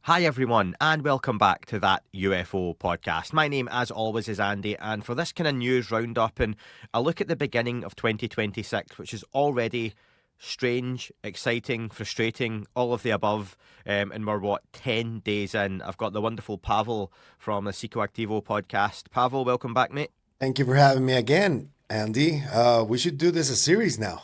Hi, everyone, and welcome back to that UFO podcast. My name, as always, is Andy, and for this kind of news roundup and a look at the beginning of 2026, which is already strange, exciting, frustrating, all of the above, and we're, 10 days in. I've got the wonderful Pavel from the Psychoactivo podcast. Pavel, welcome back, mate. Thank you for having me again, Andy. We should do this a series now.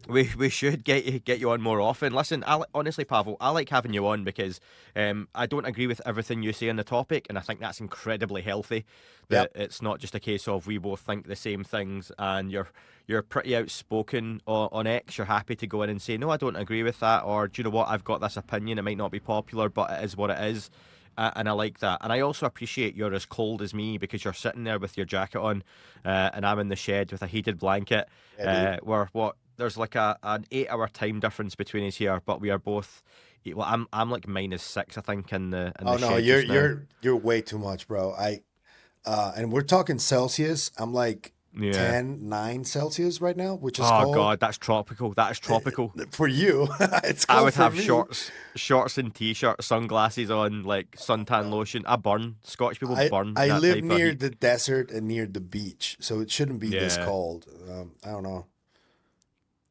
We should get you on more often. Listen, honestly, Pavel, I like having you on because I don't agree with everything you say on the topic, and I think that's incredibly healthy. That Yep. it's not just a case of we both think the same things, and you're pretty outspoken on X. You're happy to go in and say, no, I don't agree with that, or do you know what? I've got this opinion. It might not be popular, but it is what it is. And I like that. And I also appreciate you're as cold as me because you're sitting there with your jacket on, and I'm in the shed with a heated blanket. Yeah, dude. We're what there's like an 8 hour time difference between us here, but we are both. Well, I'm like -6, I think, in Oh the no, shed you're just now. you're way too much, bro. And we're talking Celsius. I'm like Yeah. 10, 9 Celsius right now, which is Oh cold. God, that's tropical. That is tropical. For you. It's I cold would for have me. shorts and t-shirt, sunglasses on, like suntan No. lotion. I burn. Scottish people I burn I that live type of near heat. the desert and near the beach, so it shouldn't be this Yeah. cold. I don't know.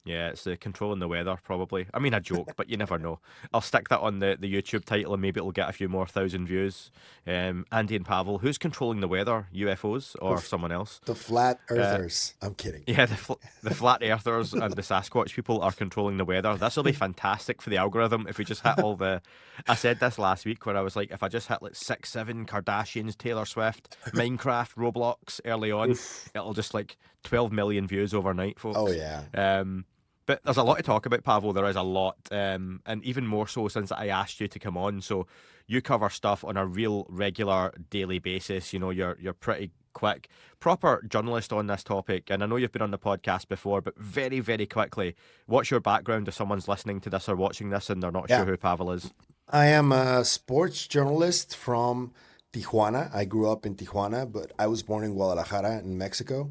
Yeah, it's the controlling the weather, probably. I mean, a joke, but you never know. I'll stick that on the YouTube title and maybe it'll get a few more thousand views. Andy and Pavel, who's controlling the weather? UFOs The or f- someone else? the flat Uh, earthers. I'm kidding. yeah, the flat earthers and the Sasquatch people are controlling the weather. This will be fantastic for the algorithm if we just hit all the. I said this last week where I was like, if I just hit like 6, 7 Kardashians, Taylor Swift, Minecraft, Roblox early on, Oof. it'll just like 12 million views overnight, Oh folks. yeah. But there's a lot to talk about, Pavel. There is a lot, and even more so since I asked you to come on. So you cover stuff on a real regular daily basis. You know, you're pretty quick, proper journalist on this topic. And I know you've been on the podcast before, but very, very quickly, what's your background if someone's listening to this or watching this and they're not Yeah. sure who Pavel is? I am a sports journalist from Tijuana. I grew up in Tijuana, but I was born in Guadalajara in Mexico.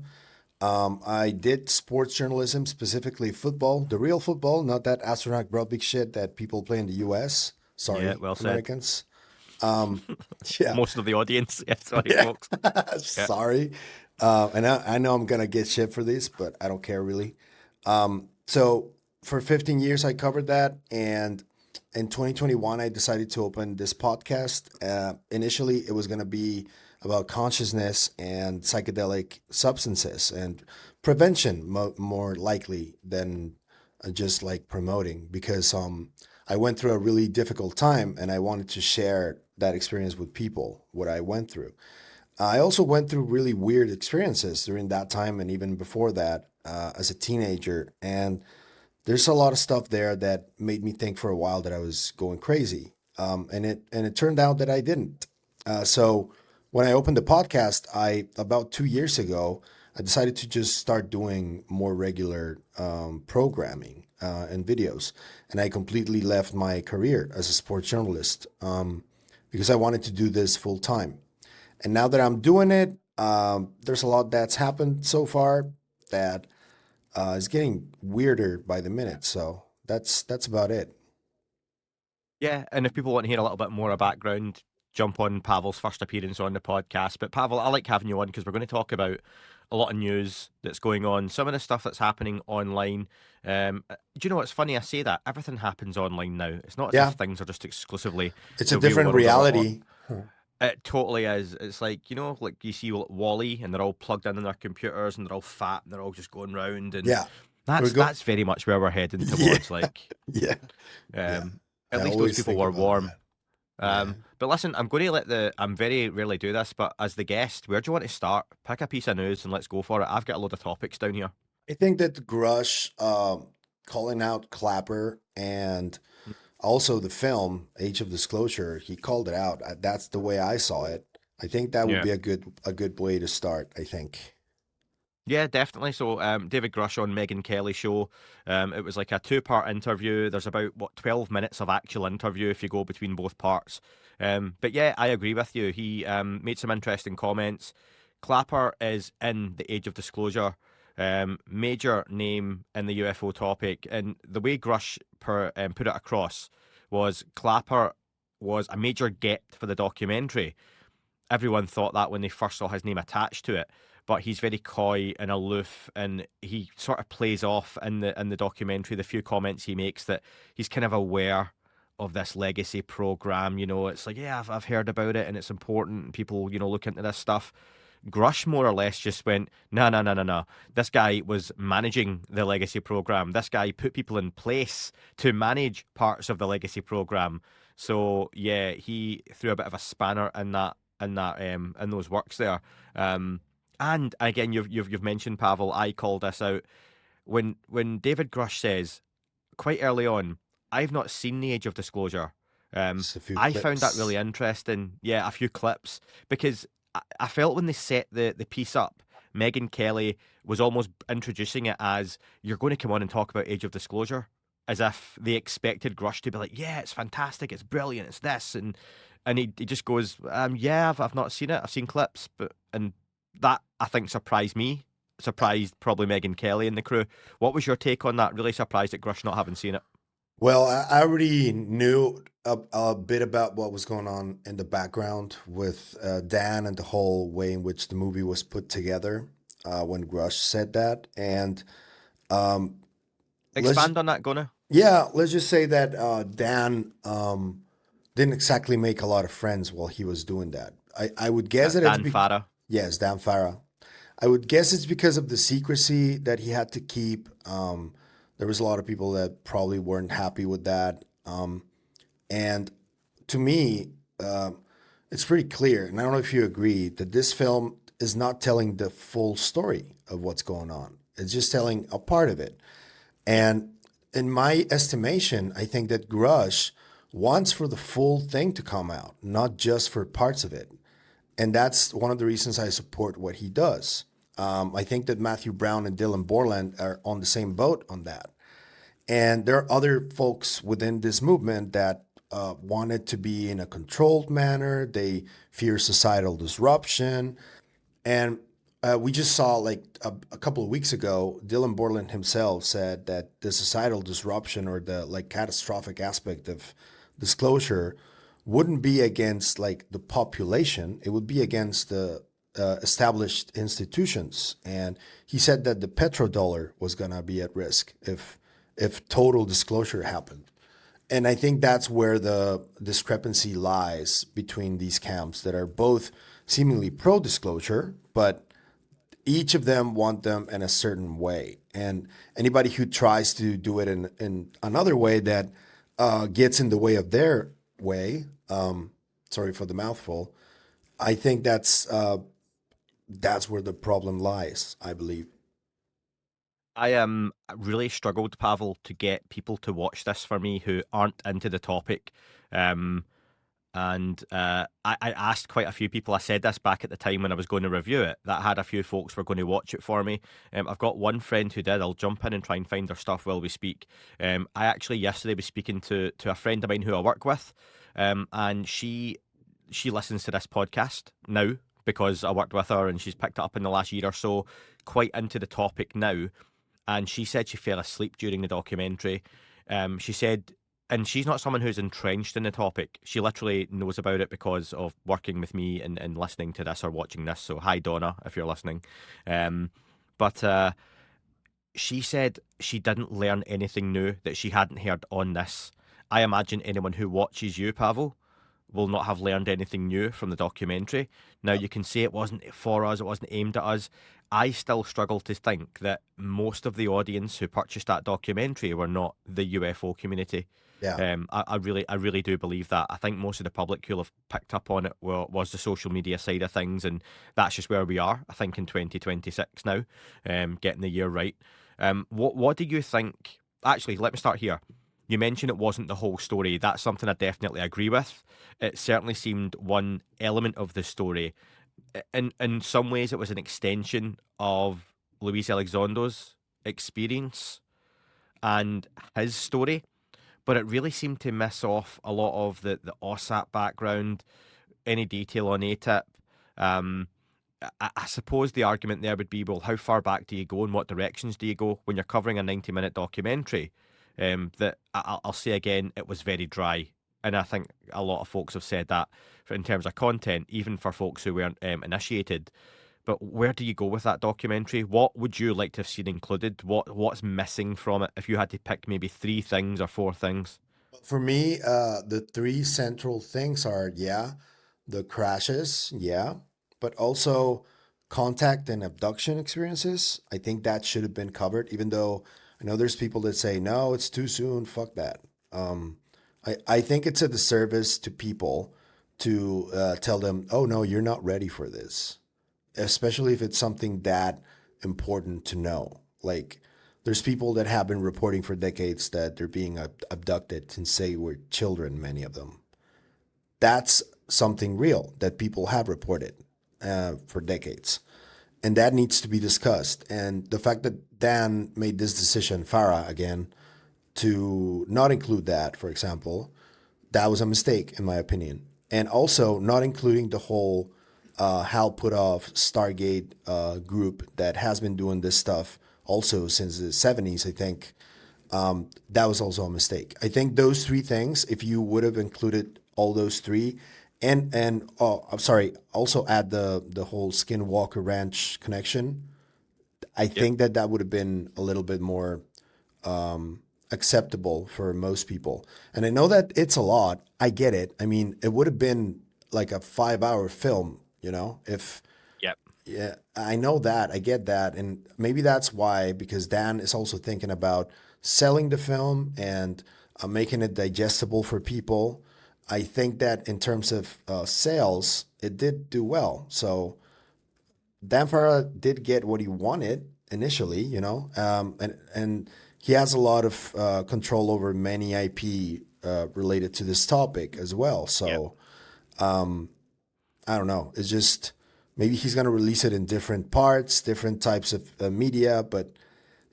I did sports journalism, specifically football, the real football, not that astronaut rugby shit that people play in the US. Yeah, Sorry, well said. Americans. Um, yeah, Most of the audience. Yeah, sorry, yeah. folks. Yeah. Sorry. And I know I'm gonna get shit for this, but I don't care really. So for 15 years, I covered that, and in 2021, I decided to open this podcast. Initially, it was gonna be about consciousness and psychedelic substances and prevention, more likely than just like promoting, because I went through a really difficult time, and I wanted to share that experience with people, what I went through. I also went through really weird experiences during that time and even before that as a teenager. And there's a lot of stuff there that made me think for a while that I was going crazy. And it turned out that I didn't. So when I opened the podcast, I about 2 years ago, I decided to just start doing more regular programming and videos, and I completely left my career as a sports journalist because I wanted to do this full time. And now that I'm doing it, there's a lot that's happened so far that is getting weirder by the minute. So that's about it. Yeah, and if people want to hear a little bit more of background, jump on Pavel's first appearance on the podcast. But Pavel, I like having you on because we're going to talk about a lot of news that's going on, some of the stuff that's happening online. Do you know what's funny? I say that everything happens online now. It's not as if Yeah, things are just exclusively it's a the real different world reality. it totally is. It's like, like you see Wally and they're all plugged in on their computers and they're all fat and they're all just going round and Yeah, we're that's go. that's very much where we're heading Yeah, towards. Like, yeah, yeah. um, I at least those always people think were about warm. that. Yeah. But listen, I'm going to I'm very rarely do this, but as the guest, where do you want to start? Pick a piece of news and let's go for it. I've got a load of topics down here. I think that Grush calling out Clapper and also the film Age of Disclosure, he called it out. That's the way I saw it. I think that would Yeah. be a good way to start, I think. Yeah, definitely. So, David Grusch on Megan Kelly show. It was like a two-part interview. There's about 12 minutes of actual interview if you go between both parts. But yeah, I agree with you. He made some interesting comments. Clapper is in the age of disclosure. Major name in the UFO topic, and the way Grush put it across was Clapper was a major get for the documentary. Everyone thought that when they first saw his name attached to it, but he's very coy and aloof, and he sort of plays off in the documentary, the few comments he makes, that he's kind of aware of this legacy program. It's like, yeah, I've heard about it and it's important, and people, look into this stuff. Grusch more or less just went, no, no, no, no, no. This guy was managing the legacy program. This guy put people in place to manage parts of the legacy program. So yeah, he threw a bit of a spanner in those works there. And again, you've mentioned, Pavel. I called this out when David Grusch says quite early on, I've not seen The Age of Disclosure. Just a few I found that clips. really interesting. Yeah, a few clips, because I felt when they set the piece up, Megyn Kelly was almost introducing it as, you're going to come on and talk about Age of Disclosure, as if they expected Grusch to be like, yeah, it's fantastic, it's brilliant, it's this, and he just goes, yeah, I've not seen it, I've seen clips, and that, I think, surprised me, surprised probably Megyn Kelly and the crew. What was your take on that? Really surprised at Grusch not having seen it. Well, I already knew a bit about what was going on in the background with Dan and the whole way in which the movie was put together when Grush said that. And um, let's, Expand on that, Gona. yeah, let's just say that Dan didn't exactly make a lot of friends while he was doing that. I would guess That's that it's Dan Farah. yes, Dan Farah. I would guess it's because of the secrecy that he had to keep. There was a lot of people that probably weren't happy with that. And to me, it's pretty clear, and I don't know if you agree, that this film is not telling the full story of what's going on. It's just telling a part of it. And in my estimation, I think that Grush wants for the full thing to come out, not just for parts of it. And that's one of the reasons I support what he does. I think that Matthew Brown and Dylan Borland are on the same boat on that. And there are other folks within this movement that want it to be in a controlled manner. They fear societal disruption. And we just saw, like a couple of weeks ago, Dylan Borland himself said that the societal disruption, or the like catastrophic aspect of disclosure, wouldn't be against like the population. It would be against the established institutions. And he said that the petrodollar was going to be at risk if total disclosure happened. And I think that's where the discrepancy lies between these camps that are both seemingly pro disclosure, but each of them want them in a certain way. And anybody who tries to do it in another way that gets in the way of their way, sorry for the mouthful, I think that's where the problem lies, I believe. I really struggled, Pavel, to get people to watch this for me who aren't into the topic. Um, and I asked quite a few people. I said this back at the time when I was going to review it, that I had a few folks were going to watch it for me. I've got one friend who did. I'll jump in and try and find their stuff while we speak. I actually yesterday was speaking to a friend of mine who I work with, and she listens to this podcast now because I worked with her and she's picked it up in the last year or so, quite into the topic now. And she said she fell asleep during the documentary. She said, and she's not someone who's entrenched in the topic. She literally knows about it because of working with me and listening to this or watching this. So hi, Donna, if you're listening. But she said she didn't learn anything new that she hadn't heard on this. I imagine anyone who watches you, Pavel, will not have learned anything new from the documentary. Now, you can say it wasn't for us, it wasn't aimed at us. I still struggle to think that most of the audience who purchased that documentary were not the UFO community. Yeah. I really do believe that. I think most of the public who'll have picked up on it was the social media side of things, and that's just where we are, I think, in 2026 now, getting the year right. What do you think? Actually, let me start here. You mentioned it wasn't the whole story. That's something I definitely agree with. It certainly seemed one element of the story. In some ways, it was an extension of Luis Elizondo's experience and his story, but it really seemed to miss off a lot of the OSAP background, any detail on ATIP. I suppose the argument there would be, well, how far back do you go and what directions do you go when you're covering a 90-minute documentary? That I'll say again, it was very dry. and I think a lot of folks have said that in terms of content, even for folks who weren't initiated. But where do you go with that documentary? What would you like to have seen included? What's missing from it? If you had to pick maybe 3 things or 4 things. For me, the three central things are, yeah, the crashes, yeah, but also contact and abduction experiences. I think that should have been covered, even though I know there's people that say, no, it's too soon, fuck that. I think it's a disservice to people to tell them, oh, no, you're not ready for this, especially if it's something that important to know. Like, there's people that have been reporting for decades that they're being abducted since they were children, many of them. That's something real that people have reported for decades. And that needs to be discussed. And the fact that Dan made this decision, Farah again, to not include that, for example, that was a mistake, in my opinion. And also not including the whole Hal Puthoff Stargate group that has been doing this stuff also since the 70s, I think. That was also a mistake. I think those 3 things, if you would have included all those 3, and oh, I'm sorry, also add the whole Skinwalker Ranch connection, I Yep. think that that would have been a little bit more acceptable for most people. And I know that it's a lot. I get it. I mean, it would have been like a 5-hour film, if Yep. yeah, I know that. I get that. And maybe that's why, because Dan is also thinking about selling the film and making it digestible for people. I think that in terms of sales, it did do well. So Dan Farah did get what he wanted initially, and he has a lot of control over many IP related to this topic as well. Yep. So I don't know. It's just maybe he's going to release it in different parts, different types of media, but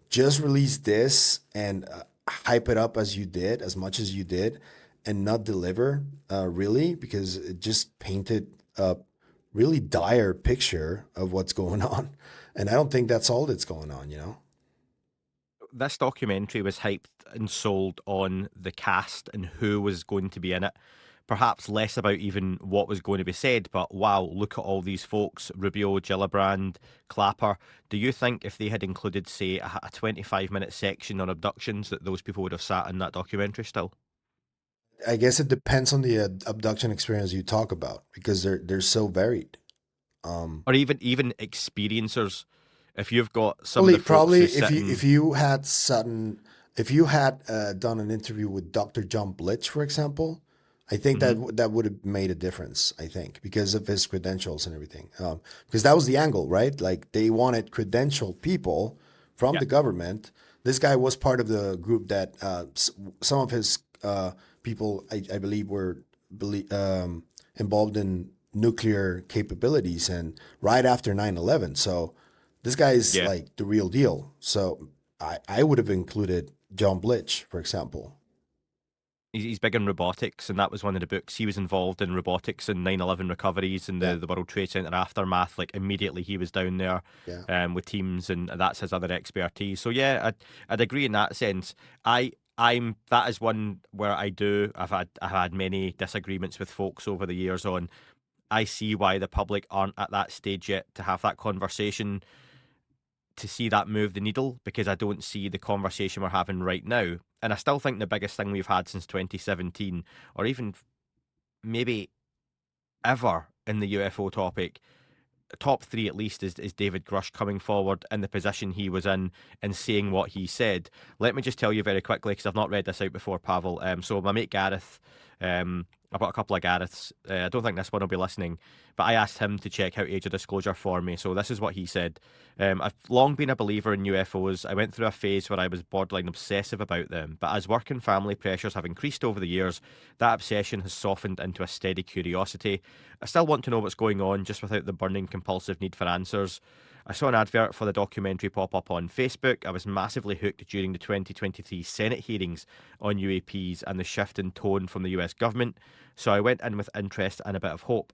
just release this and hype it up as much as you did, and not deliver really, because it just painted a really dire picture of what's going on. And I don't think that's all that's going on. This documentary was hyped and sold on the cast and who was going to be in it. Perhaps less about even what was going to be said, but wow, look at all these folks: Rubio, Gillibrand, Clapper. Do you think if they had included, say, a 25-minute section on abductions, that those people would have sat in that documentary still? I guess it depends on the abduction experience you talk about, because they're so varied. Um, Or even experiencers? If you've got some of Probably, the folks probably who if sit you in. if you had sudden if you had done an interview with Dr. John Blitch, for example, I think that Mhm. that would have made a difference. I think, because of his credentials and everything, because that was the angle, right? Like, they wanted credentialed people from Yeah. the government. This guy was part of the group that some of his people, I believe, were involved in nuclear capabilities, and right after 9/11. So this guy is Yeah. like the real deal. So I would have included John Blitch, for example. He's big in robotics, and that was one of the books. He was involved in robotics and 9/11 recoveries and Yeah, the World Trade Center aftermath. Like, immediately he was down there yeah. with teams, and that's his other expertise. So yeah, I'd agree in that sense. I'm that is one where I've had many disagreements with folks over the years on. I see why the public aren't at that stage yet to have that conversation, to see that move the needle, because I don't see the conversation we're having right now. And I still think the biggest thing we've had since 2017, or even maybe ever in the UFO topic, top 3 at least, is David Grusch coming forward in the position he was in and saying what he said. Let me just tell you very quickly, because I've not read this out before, Pavel. So my mate Gareth, I've got a couple of Gareths. I don't think this one will be listening, but I asked him to check out Age of Disclosure for me. So this is what he said. I've long been a believer in UFOs. I went through a phase where I was borderline obsessive about them, but as work and family pressures have increased over the years, that obsession has softened into a steady curiosity. I still want to know what's going on, just without the burning compulsive need for answers. I saw an advert for the documentary pop up on Facebook. I was massively hooked during the 2023 Senate hearings on UAPs and the shift in tone from the US government, so I went in with interest and a bit of hope.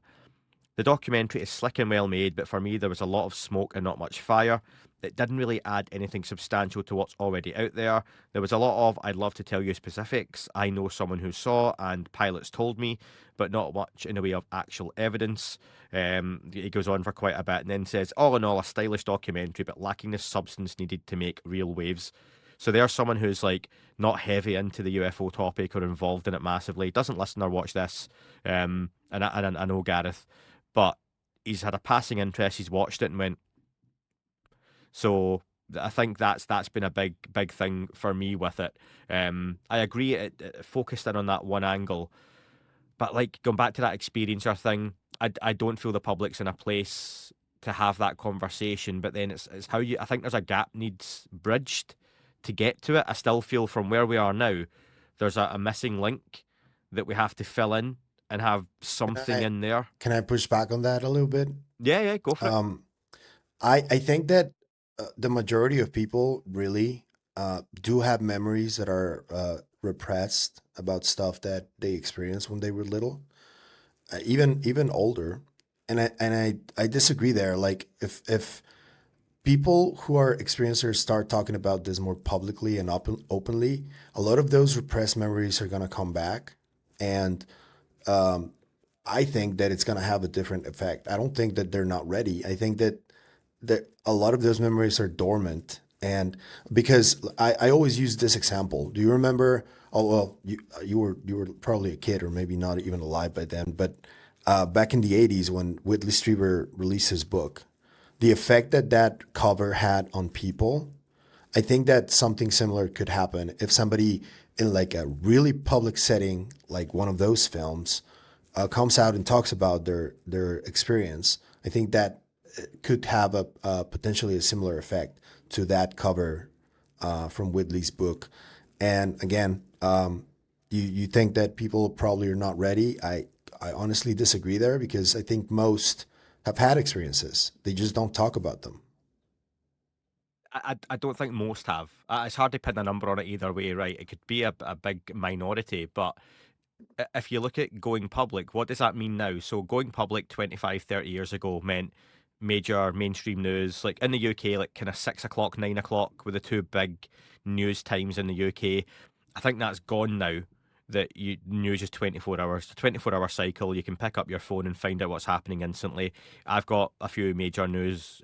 The documentary is slick and well made, but for me there was a lot of smoke and not much fire. it didn't really add anything substantial to what's already out there. There was a lot of, I'd love to tell you specifics. I know someone who saw, and pilots told me, but not much in the way of actual evidence. He goes on for quite a bit and then says, all in all, a stylish documentary, but lacking the substance needed to make real waves. So there's someone who's like not heavy into the UFO topic or involved in it massively, doesn't listen or watch this. And I know Gareth, but he's had a passing interest. He's watched it and went, so I think that's been a big thing for me with it. I agree it focused in on that one angle, but like going back to that experiencer thing, I don't feel the public's in a place to have that conversation. But then it's how you. I think there's a gap needs bridged to get to it. I still feel from where we are now, there's a missing link that we have to fill in and have Can something I in there. can I push back on that a little bit? Yeah, yeah, go for it. Um, I think that the majority of people really do have memories that are repressed about stuff that they experienced when they were little, even older. And I disagree there. Like if people who are experiencers start talking about this more publicly and openly, a lot of those repressed memories are gonna come back, and um, I think that it's gonna have a different effect. I don't think that they're not ready. I think that a lot of those memories are dormant. And because I always use this example. Do you remember? Oh well, you were probably a kid or maybe not even alive by then. But back in the '80s when Whitley Strieber released his book, the effect that that cover had on people, I think that something similar could happen if somebody in like a really public setting, like one of those films, comes out and talks about their experience. I think that could have a potentially a similar effect to that cover from Whitley's book. And again, you think that people probably are not ready. I honestly disagree there because I think most have had experiences. They just don't talk about them. I don't think most have. It's hard to pin a number on it either way, right? It could be a big minority, but if you look at going public, what does that mean now? So going public 25, 30 years ago meant major mainstream news, like in the UK, like kind of 6 o'clock, 9 o'clock were the two big news times in the UK. I think that's gone now. That you news is 24 hours, 24-hour cycle. You can pick up your phone and find out what's happening instantly. I've got a few major news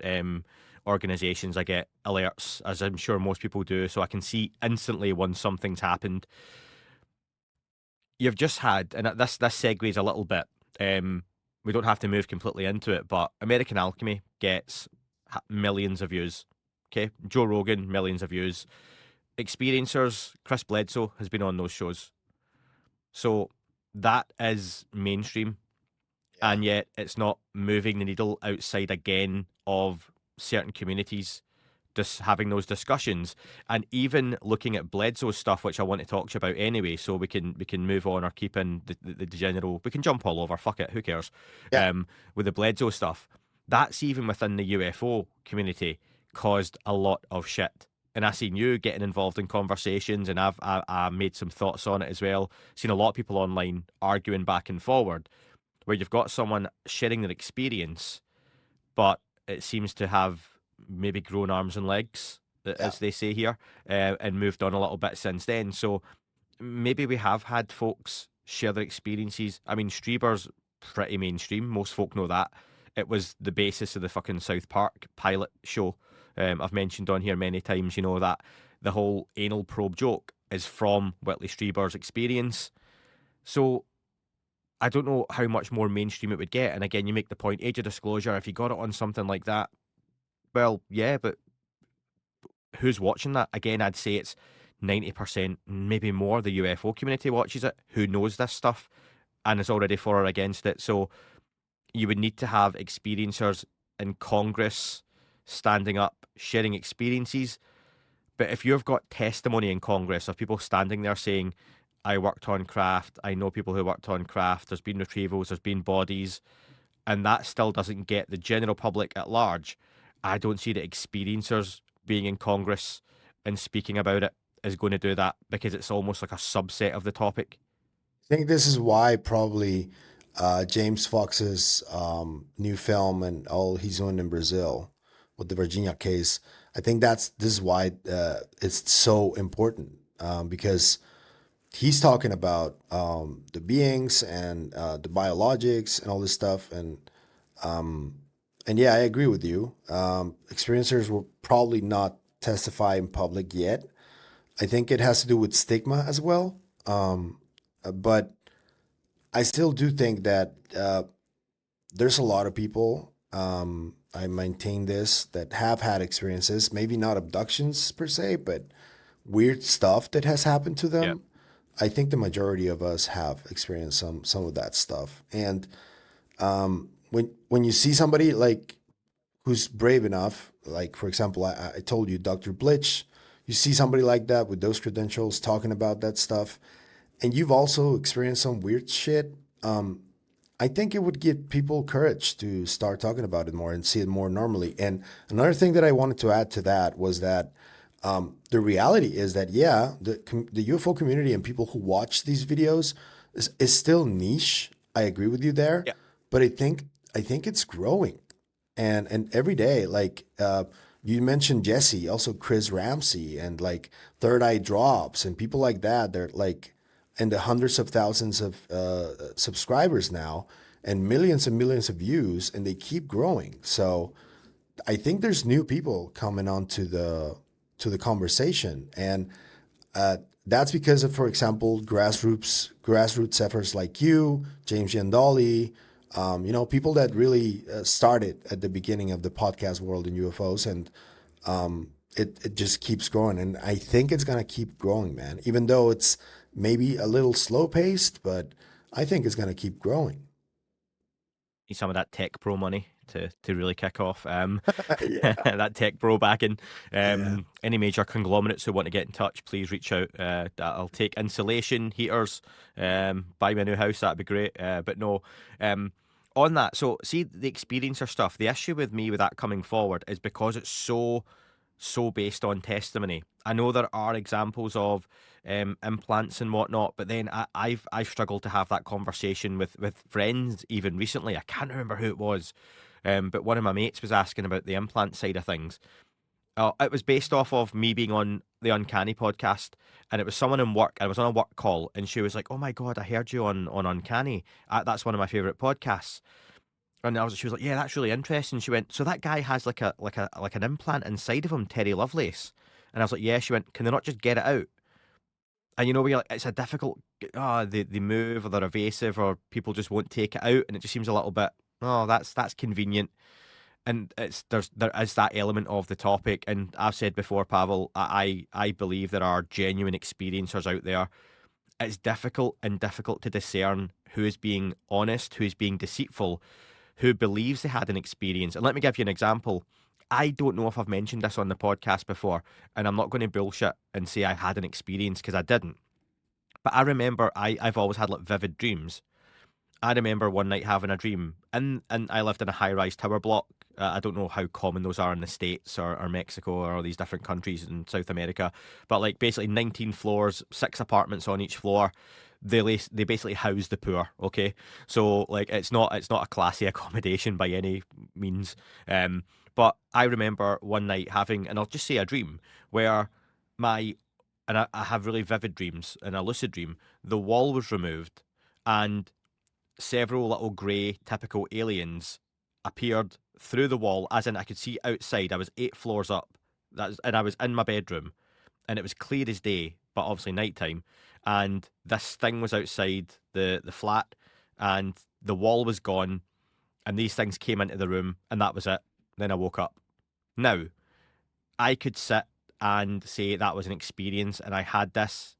organizations. I get alerts, as I'm sure most people do, so I can see instantly when something's happened. You've just had, and this segues a little bit. We don't have to move completely into it, but American Alchemy gets millions of views. Okay, Joe Rogan, millions of views. Experiencers, Chris Bledsoe has been on those shows, so that is mainstream, Yeah. and yet it's not moving the needle outside again of certain communities just having those discussions, and even looking at Bledsoe's stuff, which I want to talk to you about anyway, so we can move on or keep in the general. We can jump all over. Fuck it, who cares? Yeah. With the Bledsoe stuff, that's even within the UFO community caused a lot of shit. And I seen you getting involved in conversations, and I made some thoughts on it as well. Seen a lot of people online arguing back and forward, where you've got someone sharing their experience, but it seems to have maybe grown arms and legs, Yeah. as they say here, and moved on a little bit since then. So maybe we have had folks share their experiences. I mean, Strieber's pretty mainstream. Most folk know that. It was the basis of the fucking South Park pilot show. I've mentioned on here many times, that the whole anal probe joke is from Whitley Strieber's experience. So I don't know how much more mainstream it would get. And again, you make the point, age of disclosure, if you got it on something like that, well, yeah, but who's watching that? Again, I'd say it's 90%, maybe more, the UFO community watches it, who knows this stuff and is already for or against it. So you would need to have experiencers in Congress standing up, sharing experiences. But if you've got testimony in Congress of people standing there saying, I worked on craft, I know people who worked on craft, there's been retrievals, there's been bodies, and that still doesn't get the general public at large, I don't see the experiencers being in Congress and speaking about it is going to do that, because it's almost like a subset of the topic. I think this is why probably James Fox's new film and all he's doing in Brazil with the Varginha case. I think this is why it's so important, because he's talking about the beings and the biologics and all this stuff, and yeah, I agree with you. Experiencers will probably not testify in public yet. I think it has to do with stigma as well. But I still do think that there's a lot of people, I maintain this, that have had experiences, maybe not abductions per se, but weird stuff that has happened to Yeah. them. I think the majority of us have experienced some of that stuff. And when you see somebody like who's brave enough, like for example, I told you Dr. Blitch, you see somebody like that with those credentials talking about that stuff, and you've also experienced some weird shit. I think it would give people courage to start talking about it more and see it more normally. And another thing that I wanted to add to that was that the reality is that, yeah, the UFO community and people who watch these videos is still niche. I agree with you there, Yeah. but I think it's growing, and every day, like you mentioned Jesse, also Chris Ramsey, and like Third Eye Drops, and people like that. They're like in the hundreds of thousands of subscribers now, and millions of views, and they keep growing. So I think there's new people coming onto the conversation, and that's because of, for example, grassroots efforts like you, James Yandoli, people that really started at the beginning of the podcast world in UFOs, and it just keeps growing, and I think it's gonna keep growing, man. Even though it's maybe a little slow paced, but I think it's gonna keep growing. Need some of that tech pro money to really kick off. Yeah, That tech pro backing. yeah. Any major conglomerates who want to get in touch, please reach out. I'll take insulation, heaters. Buy me a new house. That'd be great. But no. On that, so see the experiencer stuff. The issue with me with that coming forward is because it's so based on testimony. I know there are examples of implants and whatnot, but then I've struggled to have that conversation with friends even recently. I can't remember who it was, but one of my mates was asking about the implant side of things. It was based off of me being on the Uncanny podcast, and it was someone in work. I was on a work call, and she was like, "Oh my god, I heard you on Uncanny. That's one of my favorite podcasts." And she was like, "Yeah, that's really interesting." She went, "So that guy has like an implant inside of him, Terry Lovelace." And I was like, "Yeah." She went, "Can they not just get it out?" And you're like, it's a difficult. They move or they're evasive or people just won't take it out, and it just seems a little bit. Oh, that's convenient. And there is that element of the topic, and I've said before, Pavel, I believe there are genuine experiencers out there. It's difficult to discern who is being honest, who is being deceitful, who believes they had an experience. And let me give you an example. I don't know if I've mentioned this on the podcast before, and I'm not going to bullshit and say I had an experience because I didn't. But I remember I've always had like vivid dreams. I remember one night having a dream, and I lived in a high-rise tower block. I don't know how common those are in the States or Mexico or all these different countries in South America, but like basically 19 floors, 6 apartments on each floor. They basically house the poor. Okay, so like it's not a classy accommodation by any means. But I remember one night having, and I'll just say a dream where my and I have really vivid dreams and a lucid dream. The wall was removed, and several little grey typical aliens appeared through the wall, as in I could see outside. I was 8 floors up. And I was in my bedroom, and it was clear as day, but obviously nighttime. And this thing was outside the flat, and the wall was gone, and these things came into the room, and that was it. Then I woke up. Now, I could sit and say that was an experience, and I had this.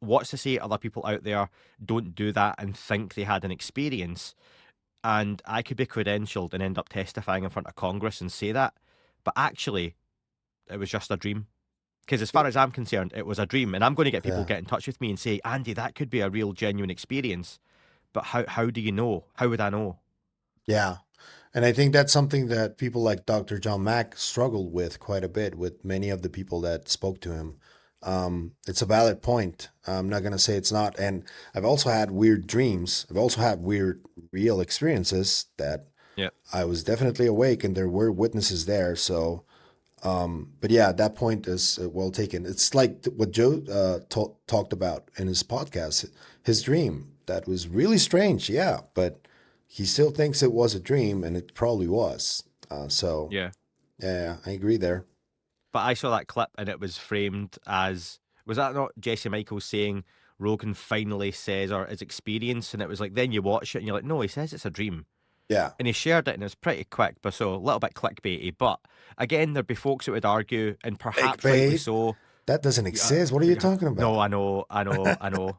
What's to say other people out there don't do that and think they had an experience? And I could be credentialed and end up testifying in front of Congress and say that. But actually, it was just a dream. Because as far as I'm concerned, it was a dream. And I'm going to get people Yeah. get in touch with me and say, Andy, that could be a real, genuine experience. But how do you know? How would I know? Yeah. And I think that's something that people like Dr. John Mack struggled with quite a bit with many of the people that spoke to him. It's a valid point. I'm not going to say it's not. And I've also had weird dreams. I've also had weird, real experiences that Yeah. I was definitely awake and there were witnesses there. So But yeah, that point is well taken. It's like what Joe talked about in his podcast, his dream. That was really strange, yeah, but he still thinks it was a dream, and it probably was. So, Yeah. yeah, I agree there. But I saw that clip and it was framed as, was that not Jesse Michaels saying Rogan finally says or his experience? And it was like, then you watch it and you're like, no, he says it's a dream. Yeah, And he shared it and it's pretty quick, but so a little bit clickbaity. But again, there'd be folks that would argue, and perhaps rightly clickbait. so. That doesn't Yeah, exist. What are you talking no, about? I know.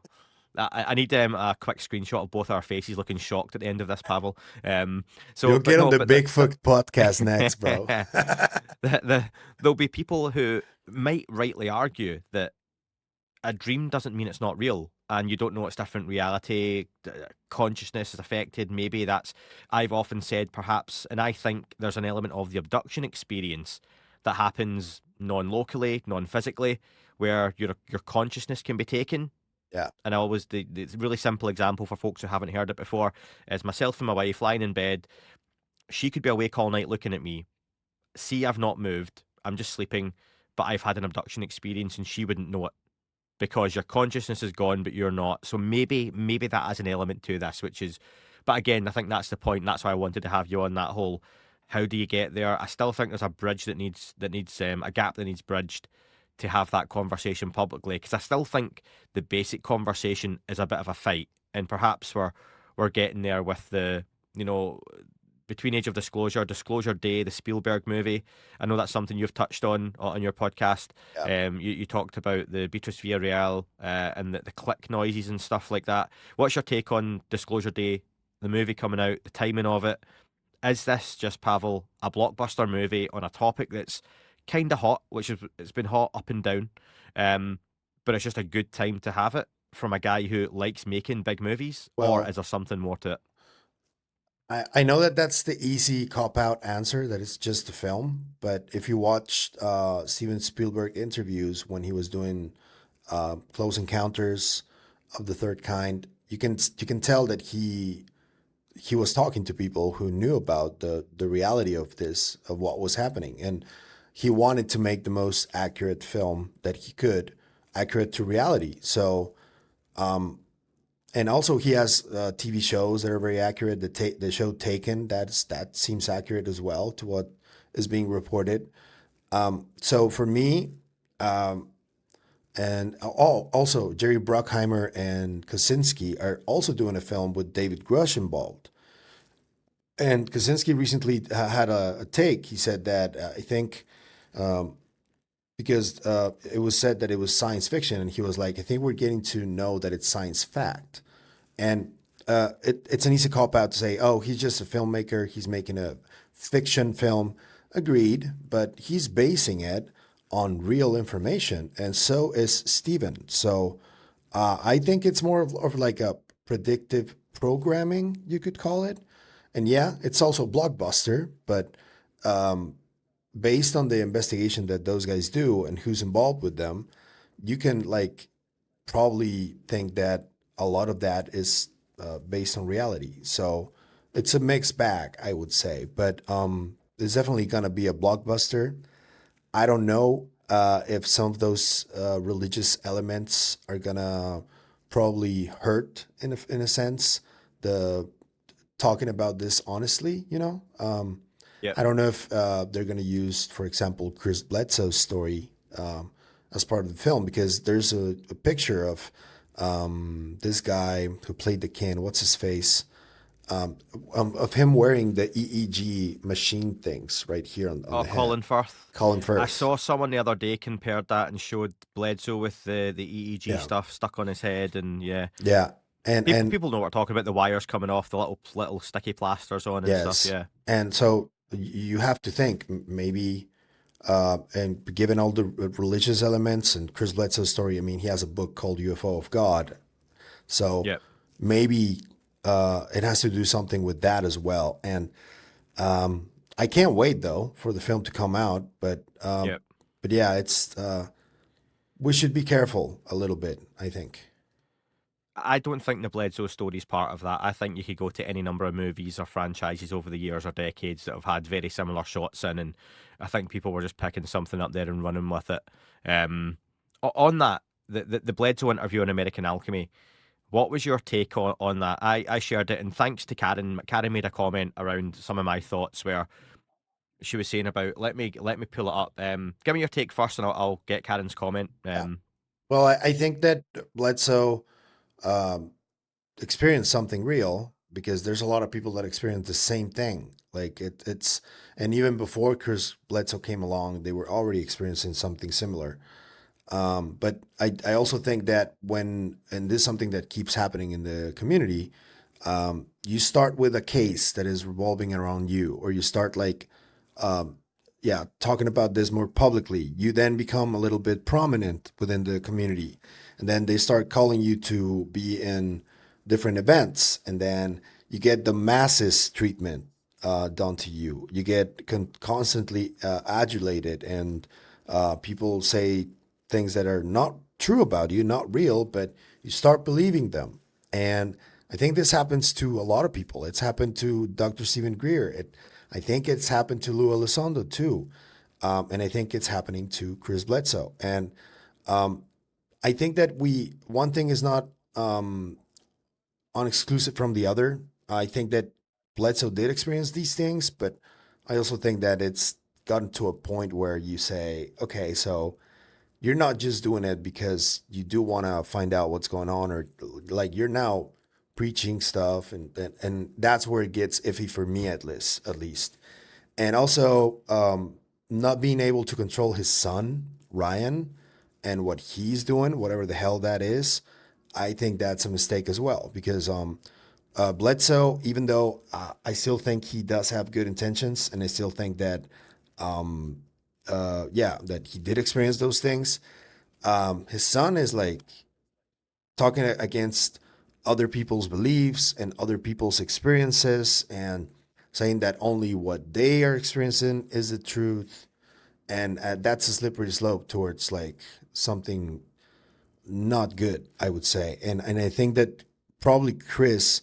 I need a quick screenshot of both our faces looking shocked at the end of this, Pavel. You'll But get on no, the but Bigfoot podcast next, bro. there'll be people who might rightly argue that a dream doesn't mean it's not real, and you don't know it's different reality. Consciousness is affected. Maybe that's, I've often said perhaps, and I think there's an element of the abduction experience that happens non-locally, non-physically, where your consciousness can be taken. Yeah, And I always, the really simple example for folks who haven't heard it before is myself and my wife lying in bed. She could be awake all night looking at me, see I've not moved, I'm just sleeping, but I've had an abduction experience and she wouldn't know it because your consciousness is gone, but you're not. So maybe that has an element to this, which is, but again, I think that's the point. That's why I wanted to have you on that whole. How do you get there? I still think there's a bridge that needs a gap that needs bridged to have that conversation publicly, because I still think the basic conversation is a bit of a fight, and perhaps we're getting there with the, you know, between Age of Disclosure, Disclosure Day, the Spielberg movie. I know that's something you've touched on your podcast. yeah. You talked about the Beatrice Villarreal and the click noises and stuff like that. What's your take on Disclosure Day, the movie coming out, the timing of it? Is this just, Pavel, a blockbuster movie on a topic that's kind of hot, which is, it's been hot up and down, um, but it's just a good time to have it from a guy who likes making big movies, or Well, is there something more to it? I know that that's the easy cop out answer, that it's just a film. But if you watched Steven Spielberg interviews when he was doing Close Encounters of the Third Kind, you can tell that he was talking to people who knew about the reality of this, of what was happening, and he wanted to make the most accurate film that he could, accurate to reality. So and also he has TV shows that are very accurate. The show Taken, that seems accurate as well to what is being reported. So for me, and also Jerry Bruckheimer and Kaczynski are also doing a film with David Grusch involved. And Kaczynski recently had a take. He said that I think because it was said that it was science fiction, and he was like, I think we're getting to know that it's science fact. And it's an easy cop out to say, oh, he's just a filmmaker. He's making a fiction film. Agreed, but he's basing it on real information, and so is Steven. So I think it's more of like a predictive programming, you could call it. And yeah, it's also blockbuster, but based on the investigation that those guys do and who's involved with them, you can like probably think that a lot of that is based on reality. So it's a mixed bag, I would say. But there's definitely gonna be a blockbuster. I don't know if some of those religious elements are gonna probably hurt in a sense. The talking about this honestly, you know. Yep. I don't know if they're gonna use, for example, Chris Bledsoe's story as part of the film, because there's a picture of this guy who played the king. What's his face? Of him wearing the EEG machine things right here on Oh, the head. Colin Firth. Colin I Firth. saw someone the other day compared that and showed Bledsoe with the EEG Yeah, stuff stuck on his head, and yeah, yeah, and people know what we're talking about. The wires coming off, the little sticky plasters on and stuff. yes, Yeah, and so you have to think maybe. And given all the religious elements and Chris Bledsoe's story, I mean, he has a book called UFO of God. So yeah, maybe it has to do something with that as well. And I can't wait though for the film to come out. yeah. But yeah, it's we should be careful a little bit, I think. I don't think the Bledsoe story is part of that. I think you could go to any number of movies or franchises over the years or decades that have had very similar shots in, and I think people were just picking something up there and running with it. On that, the Bledsoe interview on American Alchemy, what was your take on that? I shared it, and thanks to Karen. Karen made a comment around some of my thoughts where she was saying about let me pull it up. Give me your take first, and I'll get Karen's comment. Yeah. Well, I think that Bledsoe um, experienced something real because there's a lot of people that experience the same thing. Like it's, and even before Chris Bledsoe came along, they were already experiencing something similar. But I also think that when, and this is something that keeps happening in the community, you start with a case that is revolving around you, or you start like, um, yeah, talking about this more publicly. You then become a little bit prominent within the community, and then they start calling you to be in different events, and then you get the masses treatment done to you. You get constantly adulated, and people say things that are not true about you, not real, but you start believing them. And I think this happens to a lot of people. It's happened to Dr. Stephen Greer. I think it's happened to Lou Elizondo too. And I think it's happening to Chris Bledsoe. And um, I think that one thing is not unexclusive from the other. I think that Bledsoe did experience these things, but I also think that it's gotten to a point where you say, okay, so you're not just doing it because you do want to find out what's going on, or like you're now preaching stuff, and that's where it gets iffy for me at least. And also not being able to control his son Ryan and what he's doing, whatever the hell that is. I think that's a mistake as well because Bledsoe, even though I still think he does have good intentions, and I still think that yeah, that he did experience those things. His son is like talking against other people's beliefs and other people's experiences, and saying that only what they are experiencing is the truth. And that's a slippery slope towards like something not good, I would say. And I think that probably Chris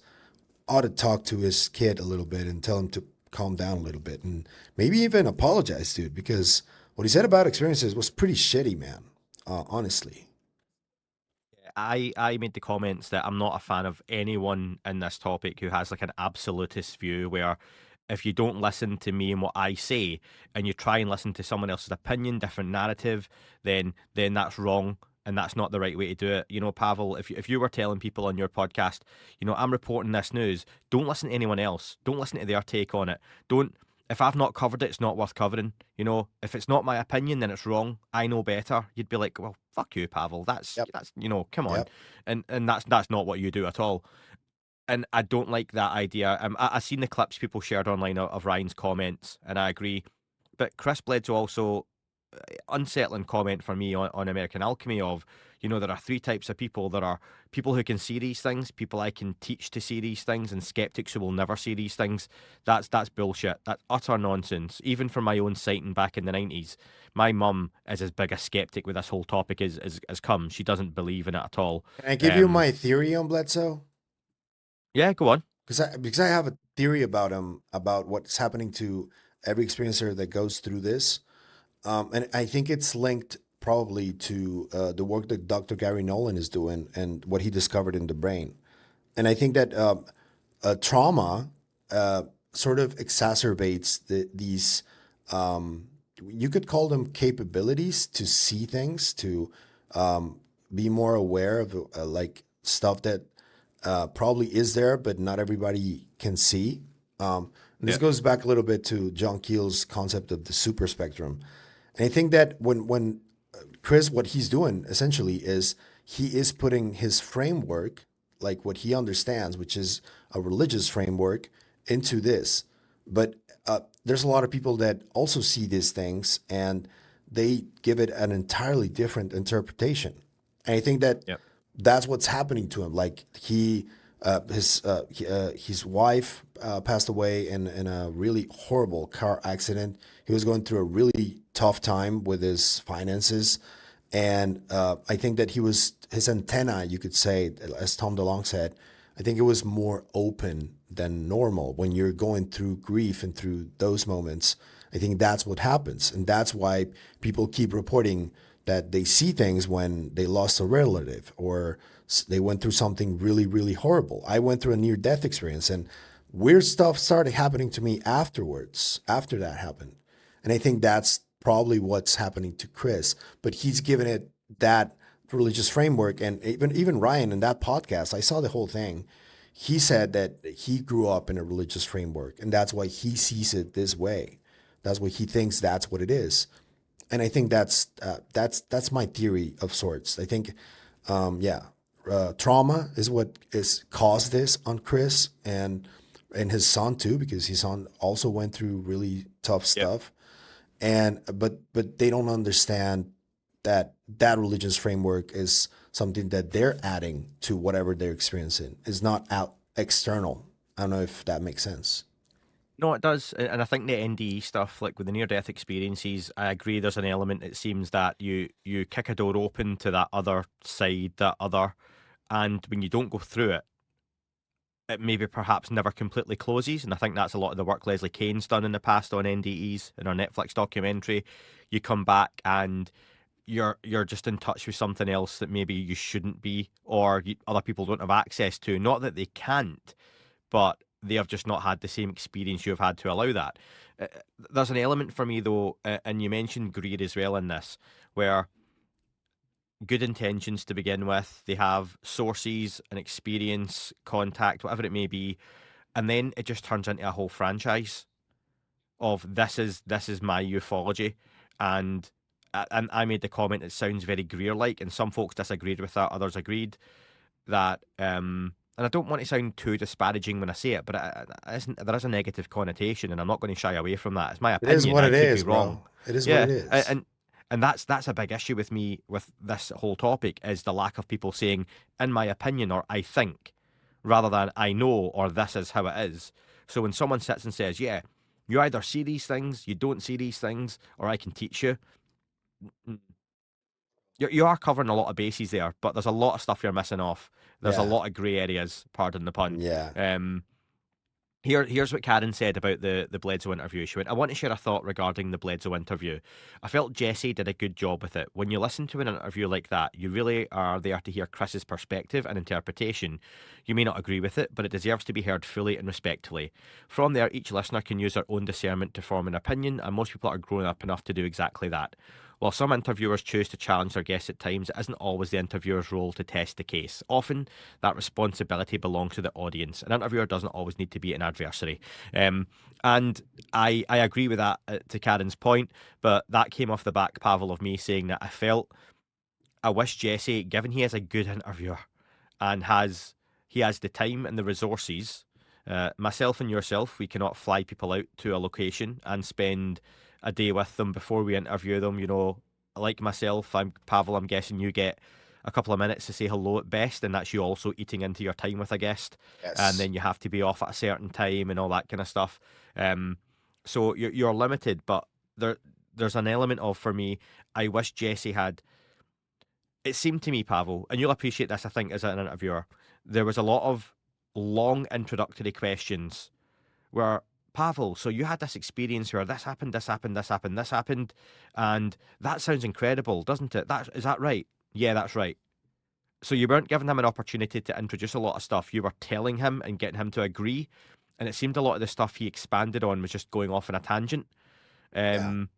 ought to talk to his kid a little bit and tell him to calm down a little bit, and maybe even apologize, dude, because what he said about experiences was pretty shitty, man. Honestly. I made the comments that I'm not a fan of anyone in this topic who has like an absolutist view where if you don't listen to me and what I say and you try and listen to someone else's opinion, different narrative, then that's wrong and that's not the right way to do it. You know, Pavel, if you were telling people on your podcast, you know, I'm reporting this news, don't listen to anyone else. Don't listen to their take on it. Don't If I've not covered it, it's not worth covering. You know, if it's not my opinion, then it's wrong. I know better. You'd be like, well, fuck you, Pavel. Yep. That's you know, come on, Yep. and that's not what you do at all. And I don't like that idea. I've seen the clips people shared online of Ryan's comments, and I agree. But Chris Bledsoe also unsettling comment for me on American Alchemy of, you know, there are three types of people. There are people who can see these things, people I can teach to see these things, and skeptics who will never see these things. That's bullshit. That's utter nonsense. Even from my own sighting back in the 90s, my mum is as big a skeptic with this whole topic as come. She doesn't believe in it at all. Can I give you Um, my theory on Bledsoe? yeah, go on. Because I have a theory about him, about what's happening to every experiencer that goes through this. And I think it's linked probably to the work that Dr. Gary Nolan is doing and what he discovered in the brain. And I think that trauma sort of exacerbates these, um, you could call them capabilities to see things, to be more aware of like stuff that probably is there, but not everybody can see. And this Yeah. goes back a little bit to John Keel's concept of the super spectrum. And I think that when Chris, what he's doing essentially is he is putting his framework, like what he understands, which is a religious framework, into this. But there's a lot of people that also see these things and they give it an entirely different interpretation. And I think that Yep. that's what's happening to him. Like his wife passed away in a really horrible car accident. He was going through a really tough time with his finances, And I think that his antenna, you could say, as Tom DeLonge said, I think it was more open than normal when you're going through grief and through those moments. I think that's what happens. And that's why people keep reporting that they see things when they lost a relative or they went through something really, really horrible. I went through a near death experience, and weird stuff started happening to me afterwards, after that happened. And I think that's probably what's happening to Chris, but he's given it that religious framework. And even Ryan in that podcast, I saw the whole thing. He said that he grew up in a religious framework, and that's why he sees it this way. That's why he thinks that's what it is. And I think that's my theory of sorts. I think, yeah, trauma is what is caused this on Chris and his son too, because his son also went through really tough Yep. stuff. And but they don't understand that that religious framework is something that they're adding to whatever they're experiencing. Is not out external. I don't know if that makes sense. No, it does, and I think the NDE stuff, like with the near-death experiences, I agree. There's an element. It seems that you kick a door open to that other side, that other, and when you don't go through it, it maybe perhaps never completely closes. And I think that's a lot of the work Leslie Kane's done in the past on NDEs in our Netflix documentary. You come back and you're just in touch with something else that maybe you shouldn't be, or other people don't have access to. Not that they can't, but they have just not had the same experience you've had to allow that. Uh, There's an element for me though, and you mentioned greed as well in this, where good intentions to begin with, they have sources and experience, contact, whatever it may be, and then it just turns into a whole franchise of this is my ufology, and and I made the comment it sounds very Greer like, and some folks disagreed with that, others agreed that and I don't want to sound too disparaging when I say it, but there is a negative connotation, and I'm not going to shy away from that. It's my It is opinion. what I it could be is, wrong. bro. It is what Yeah, it is. and that's a big issue with me with this whole topic is the lack of people saying, in my opinion, or I think, rather than I know or this is how it is. So when someone sits and says, yeah, you either see these things, you don't see these things, or I can teach you, you are covering a lot of bases there, but there's a lot of stuff you're missing off. There's a Yeah, lot of grey areas, pardon the pun. yeah. Um, here's what Karen said about the Bledsoe interview. She went, I want to share a thought regarding the Bledsoe interview. I felt Jesse did a good job with it. When you listen to an interview like that, you really are there to hear Chris's perspective and interpretation. You may not agree with it, but it deserves to be heard fully and respectfully. From there, each listener can use their own discernment to form an opinion, and most people are grown up enough to do exactly that. While some interviewers choose to challenge their guests at times, it isn't always the interviewer's role to test the case. Often, that responsibility belongs to the audience. An interviewer doesn't always need to be an adversary. And I agree with that to Karen's point, but that came off the back, Pavel, of me saying that I wish Jesse, given he is a good interviewer and he has the time and the resources, myself and yourself, we cannot fly people out to a location and spend a day with them before we interview them. You know, like myself, I'm Pavel. I'm guessing you get a couple of minutes to say hello at best, and that's you also eating into your time with a guest, and Yes. then you have to be off at a certain time and all that kind of stuff. Um, so you're limited, but there's an element of for me. I wish Jesse had. It seemed to me, Pavel, and you'll appreciate this, I think, as an interviewer. There was a lot of long introductory questions where Pavel, so you had this experience where this happened, this happened, this happened, this happened, and that sounds incredible, doesn't it? That is that right? Yeah, that's right. So you weren't giving him an opportunity to introduce a lot of stuff. You were telling him and getting him to agree, and it seemed a lot of the stuff he expanded on was just going off on a tangent. Yeah. Um,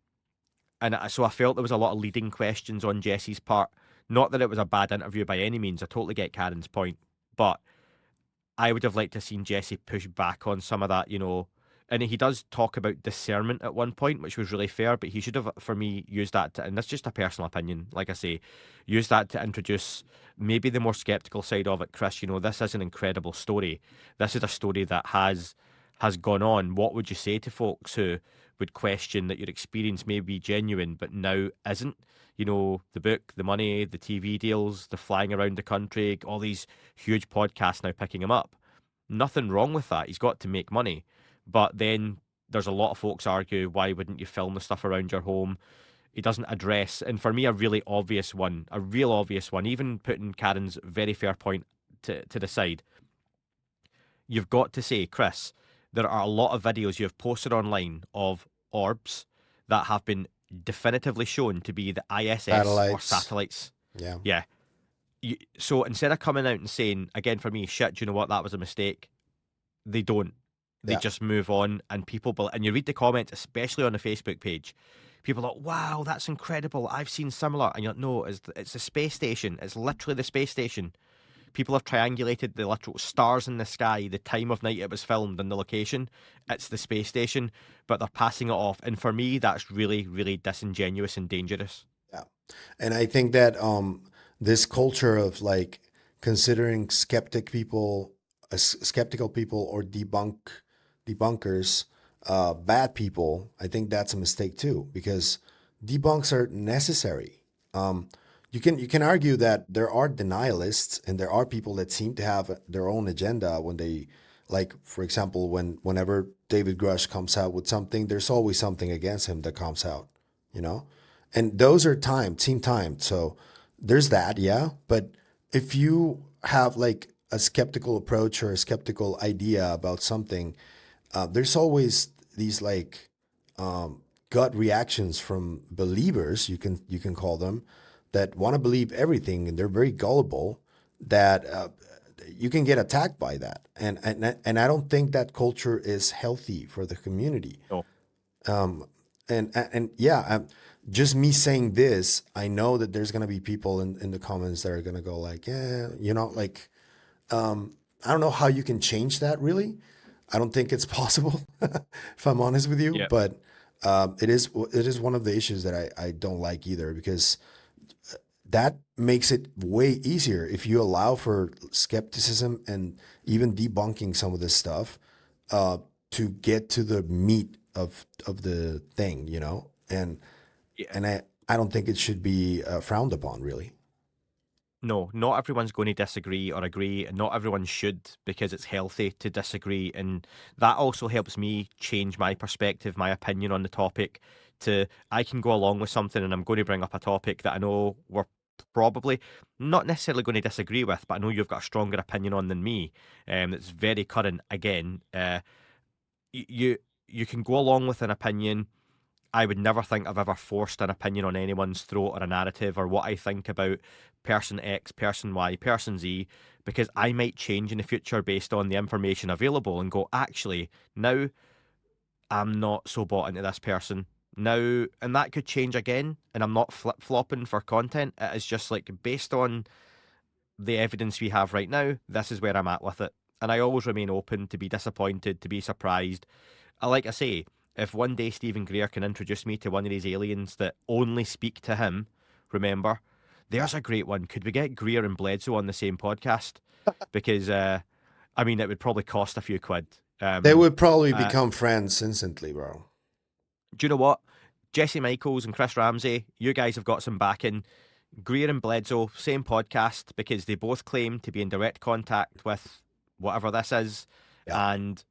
so I felt there was a lot of leading questions on Jesse's part. Not that it was a bad interview by any means. I totally get Karen's point, but I would have liked to have seen Jesse push back on some of that, you know. And he does talk about discernment at one point, which was really fair, but he should have, for me, used that to, and that's just a personal opinion, like I say, use that to introduce maybe the more skeptical side of it. Chris, you know, this is an incredible story. This is a story that has gone on. What would you say to folks who would question that your experience may be genuine, but now isn't? You know, the book, the money, the TV deals, the flying around the country, all these huge podcasts now picking him up. Nothing wrong with that. He's got to make money. But then there's a lot of folks argue, why wouldn't you film the stuff around your home? he doesn't address, and for me, a real obvious one, even putting Karen's very fair point to the side, you've got to say, Chris, there are a lot of videos you've posted online of orbs that have been definitively shown to be the ISS or Satellites. satellites. Yeah. Yeah. So instead of coming out and saying, again, for me, shit, do you know what, that was a mistake, they don't. They Yeah. just move on, and and you read the comments, especially on the Facebook page. People are like, wow, that's incredible. I've seen similar. And you're like, no, it's the space station. It's literally the space station. People have triangulated the literal stars in the sky, the time of night it was filmed, and the location. It's the space station, but they're passing it off. And for me, that's really, really disingenuous and dangerous. Yeah. And I think that this culture of like considering skeptical people or debunkers bad people, I think that's a mistake too, because debunks are necessary. You can argue that there are denialists and there are people that seem to have their own agenda when they, like, for example, whenever David Grusch comes out with something, there's always something against him that comes out, you know? And those are team timed. So there's that, yeah. But if you have like a skeptical approach or a skeptical idea about something, there's always these like gut reactions from believers, you can call them, that want to believe everything, and they're very gullible. That you can get attacked by that, and I don't think that culture is healthy for the community. No. And yeah, just me saying this, I know that there's gonna be people in the comments that are gonna go like, yeah, like, I don't know how you can change that really. I don't think it's possible, if I'm honest with you. Yeah. But it is one of the issues that I don't like either, because that makes it way easier if you allow for skepticism and even debunking some of this stuff to get to the meat of the thing, and Yeah. and I don't think it should be frowned upon, really. No, not everyone's going to disagree or agree, and not everyone should, because it's healthy to disagree. And that also helps me change my perspective, my opinion on the topic. I can go along with something, and I'm going to bring up a topic that I know we're probably not necessarily going to disagree with, but I know you've got a stronger opinion on than me. That's very current. Again, you can go along with an opinion. I would never think I've ever forced an opinion on anyone's throat or a narrative or what I think about person X, person Y, person Z, because I might change in the future based on the information available and go, actually, now I'm not so bought into this person. Now, and that could change again, and I'm not flip flopping for content. It is just like based on the evidence we have right now, this is where I'm at with it. And I always remain open to be disappointed, to be surprised. Like I say, if one day Stephen Greer can introduce me to one of these aliens that only speak to him, remember, Yeah. there's a great one. Could we get Greer and Bledsoe on the same podcast? Because, I mean, it would probably cost a few quid. They would probably Uh, become friends instantly, bro. do you know what? Jesse Michaels and Chris Ramsey, you guys have got some backing. Greer and Bledsoe, same podcast, because they both claim to be in direct contact with whatever this is. Yeah. And,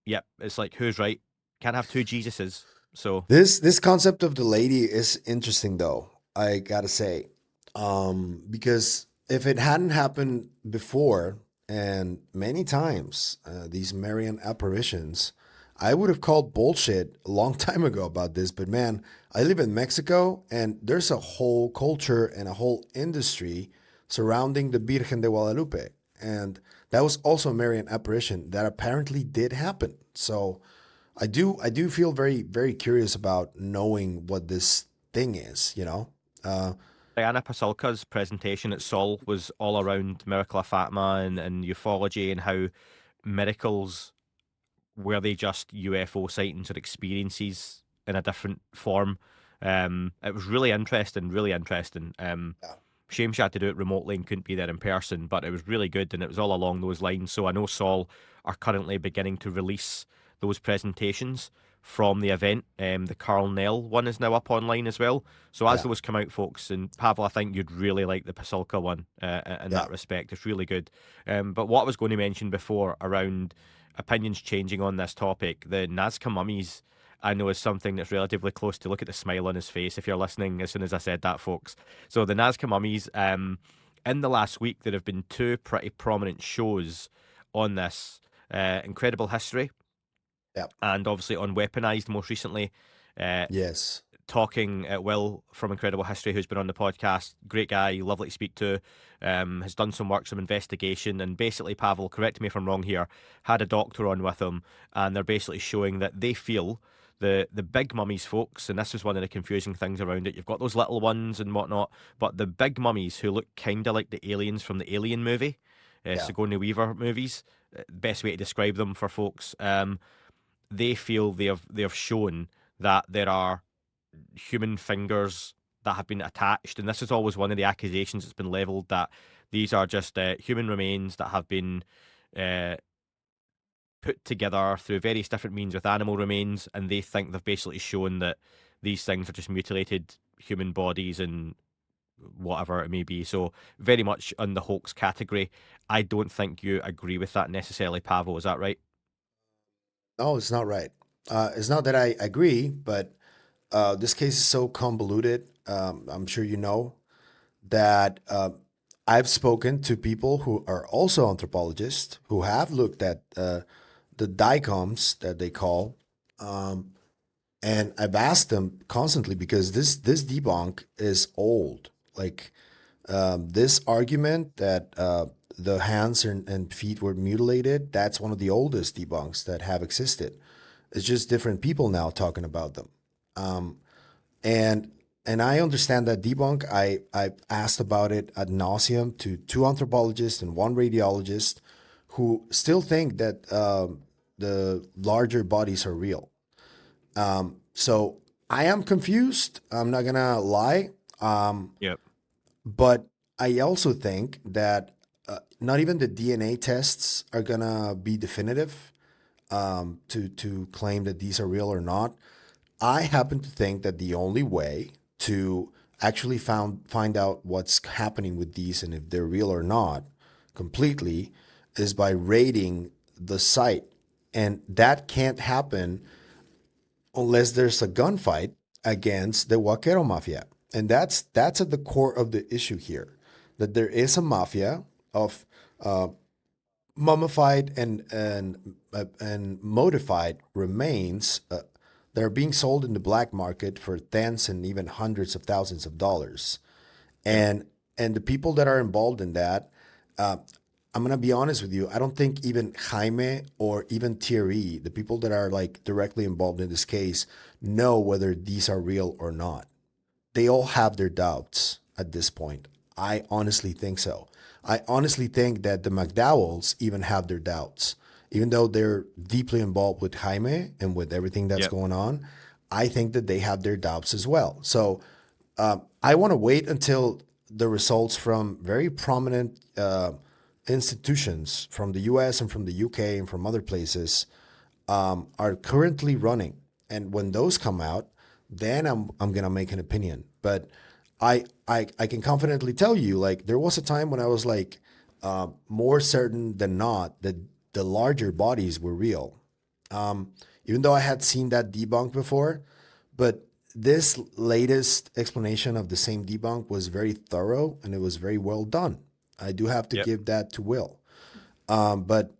yep, it's like, who's right? Can't have two Jesuses. So, This concept of the lady is interesting, though, I gotta say, because if it hadn't happened before and many times, these Marian apparitions, I would have called bullshit a long time ago about this. But man, I live in Mexico, and there's a whole culture and a whole industry surrounding the Virgen de Guadalupe, and that was also a Marian apparition that apparently did happen. So I do feel very, very curious about knowing what this thing is. Diana Pasulka's presentation at Sol was all around Miracle of Fatima and ufology and how miracles were they just UFO sightings or experiences in a different form. It was really interesting, really interesting. Yeah. Shame she had to do it remotely and couldn't be there in person, but it was really good and it was all along those lines. So I know Sol are currently beginning to release those presentations from the event. The Carl Nell one is now up online as well. So as Yeah. those come out, folks, and Pavel, I think you'd really like the Pasulka one in Yeah. that respect. It's really good. But what I was going to mention before around opinions changing on this topic, the Nasca mummies, I know is something that's relatively close to. Look at the smile on his face if you're listening as soon as I said that, folks. So the Nazca mummies, in the last week, there have been two pretty prominent shows on this. Incredible History, Yeah. and obviously on Weaponized most recently. Uh, Yes. Talking Will from Incredible History, who's been on the podcast, great guy, lovely to speak to, has done some work, some investigation, and basically, Pavel, correct me if I'm wrong here, had a doctor on with him, and they're basically showing that they feel the big mummies, folks, and this was one of the confusing things around it. You've got those little ones and whatnot, but the big mummies who look kind of like the aliens from the Alien movie, Yeah. Sigourney Weaver movies, best way to describe them for folks. They feel they have shown that there are human fingers that have been attached, and this is always one of the accusations that's been levelled, that these are just human remains that have been uh, put together through various different means with animal remains, and they think they've basically shown that these things are just mutilated human bodies and whatever it may be. So very much in the hoax category. I don't think you agree with that necessarily, Pavel. Is that right? No, it's not right. It's not that I agree, but this case is so convoluted. I'm sure you know that I've spoken to people who are also anthropologists who have looked at the dicoms that they call, um, and I've asked them constantly because this debunk is old. Like this argument that the hands and feet were mutilated, that's one of the oldest debunks that have existed. It's just different people now talking about them. Um, and and I understand that debunk. I asked about it ad nauseum to two anthropologists and one radiologist who still think that the larger bodies are real. So I am confused. I'm not gonna lie. Yep. But I also think that not even the DNA tests are gonna be definitive to claim that these are real or not. I happen to think that the only way to actually find out what's happening with these and if they're real or not completely is by raiding the site. And that can't happen unless there's a gunfight against the Vaquero Mafia. And that's at the core of the issue here, that there is a mafia of uh, mummified and modified remains that are being sold in the black market for tens and even hundreds of thousands of dollars. Yep. And the people that are involved in that, uh, I'm gonna be honest with you. I don't think even Jaime or even Thierry, the people that are like directly involved in this case, know whether these are real or not. They all have their doubts at this point. I honestly think so. I honestly think that the McDowells even have their doubts. Even though they're deeply involved with Jaime and with everything that's Yep. going on, I think that they have their doubts as well. So I want to wait until the results from very prominent institutions from the US and from the UK and from other places are currently running. And when those come out, then I'm gonna make an opinion. But I can confidently tell you, like there was a time when I was like more certain than not that the larger bodies were real. Even though I had seen that debunk before, but this latest explanation of the same debunk was very thorough and it was very well done. I do have to Yep. give that to Will. But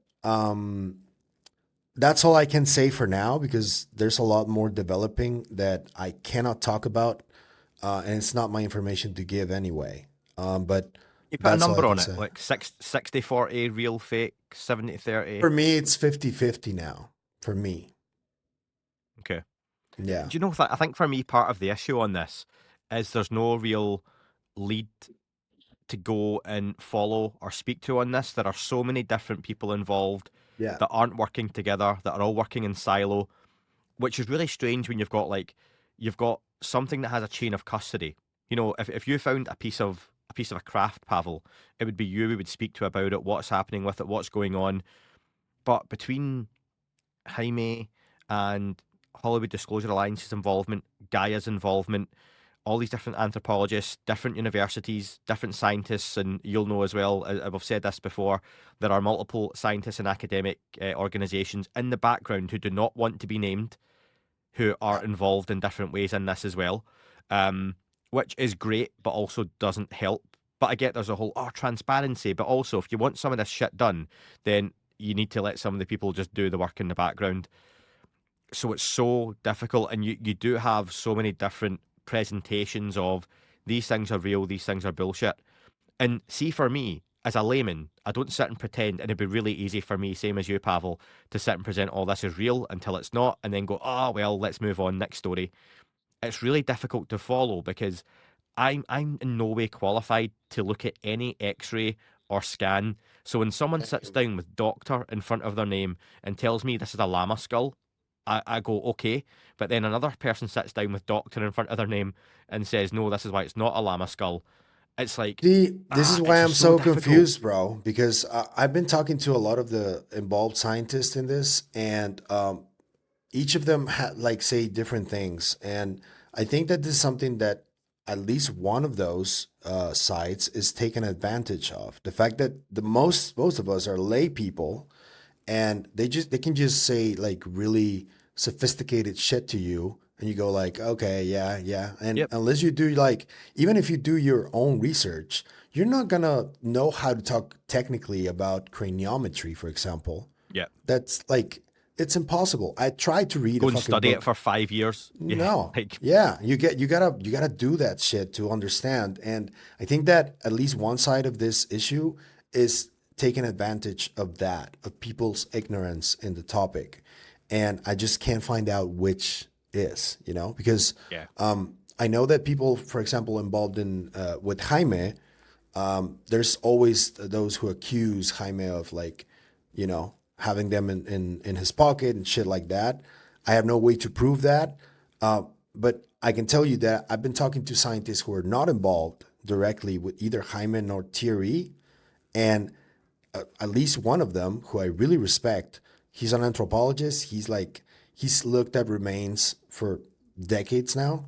that's all I can say for now because there's a lot more developing that I cannot talk about, and it's not my information to give anyway. But You put a that's all I number can on it, say. like 60-40, real, fake, 70-30. For me, it's 50-50 now. For me. Okay. Yeah. Do you know that I think for me part of the issue on this is there's no real lead to go and follow or speak to on this. There are so many different people involved Yeah. that aren't working together, that are all working in silo, which is really strange when you've got something that has a chain of custody. You know, if you found a craft, Pavel, it would be you we would speak to about it, what's happening with it, what's going on. But between Jaime and Hollywood Disclosure Alliance's involvement, Gaia's involvement, all these different anthropologists, different universities, different scientists, and you'll know as well, I've said this before, there are multiple scientists and academic organisations in the background who do not want to be named, who are involved in different ways in this as well, which is great, but also doesn't help. But I get there's a whole transparency, but also if you want some of this shit done, then you need to let some of the people just do the work in the background. So it's so difficult, and you do have so many different presentations of these things are real, these things are bullshit. And see, for me, as a layman, I don't sit and pretend, and it'd be really easy for me, same as you, Pavel, to sit and present all this as real until it's not, and then go, oh, well, let's move on, next story. It's really difficult to follow because I'm in no way qualified to look at any X-ray or scan. So when someone sits down with doctor in front of their name and tells me this is a llama skull, I go, okay. But then another person sits down with doctor in front of their name and says, no, this is why it's not a llama skull. It's like, See, this is why it's I'm just so so difficult. confused, bro, because I've been talking to a lot of the involved scientists in this, and each of them like say different things. And I think that this is something that at least one of those sites is taken advantage of. The fact that the most of us are lay people, and they can just say like really sophisticated shit to you, and you go like, okay, yeah, yeah. And Yep. unless you do like, even if you do your own research, you're not gonna know how to talk technically about craniometry, for example. Yep. That's like, it's impossible. I tried to read Go a and fucking study it book. for 5 years. Yeah. No. Like, Yeah, you gotta do that shit to understand. And I think that at least one side of this issue is taking advantage of that, of people's ignorance in the topic. And I just can't find out which is, because yeah. I know that people, for example, involved in with Jaime, there's always those who accuse Jaime of like, having them in his pocket and shit like that. I have no way to prove that. But I can tell you that I've been talking to scientists who are not involved directly with either Jaime nor Thierry. And at least one of them, who I really respect, he's an anthropologist. He's looked at remains for decades now,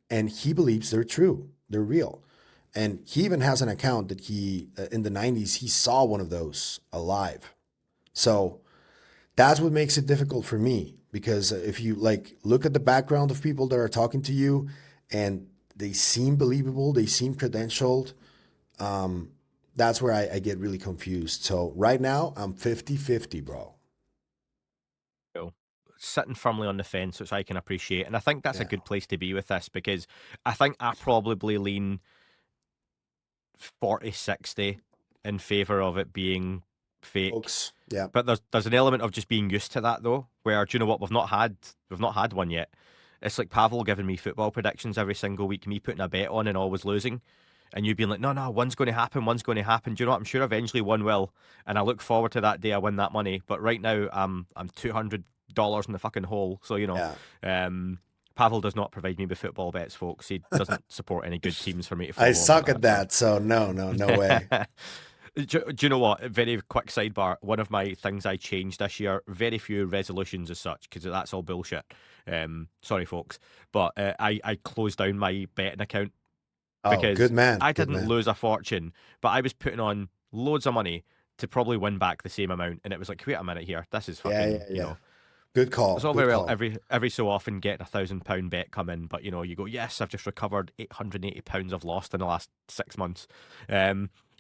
and he believes they're true, they're real. And he even has an account that he, in the 90s, he saw one of those alive. So that's what makes it difficult for me, because if you like look at the background of people that are talking to you and they seem believable, they seem credentialed, that's where I get really confused. So right now I'm 50-50, bro. Cool. Sitting firmly on the fence, which I can appreciate. And I think that's a Yeah. good place to be with this because I think I probably lean 40-60 in favour of it being fake. Folks. Yeah. But there's an element of just being used to that though, where do you know what, we've not had one yet. It's like Pavel giving me football predictions every single week, me putting a bet on and always losing. And you being like, no, one's going to happen, one's going to happen. Do you know what? I'm sure eventually one will. And I look forward to that day I win that money. But right now, I'm $200 in the fucking hole. So, Yeah. Pavel does not provide me with football bets, folks. He doesn't support any good teams for me to follow. I him suck on at that, so no way. Do you know what? Very quick sidebar. One of my things I changed this year, very few resolutions as such, because that's all bullshit. Sorry, folks. But I closed down my betting account Oh, because good man. I Good didn't man. lose a fortune, but I was putting on loads of money to probably win back the same amount. And it was like, wait a minute here. This is Yeah, fucking, yeah, yeah. Good it's call. all Good very well call. every so often getting £1,000 bet come in, but you go, yes, I've just recovered £880 I've lost in the last 6 months.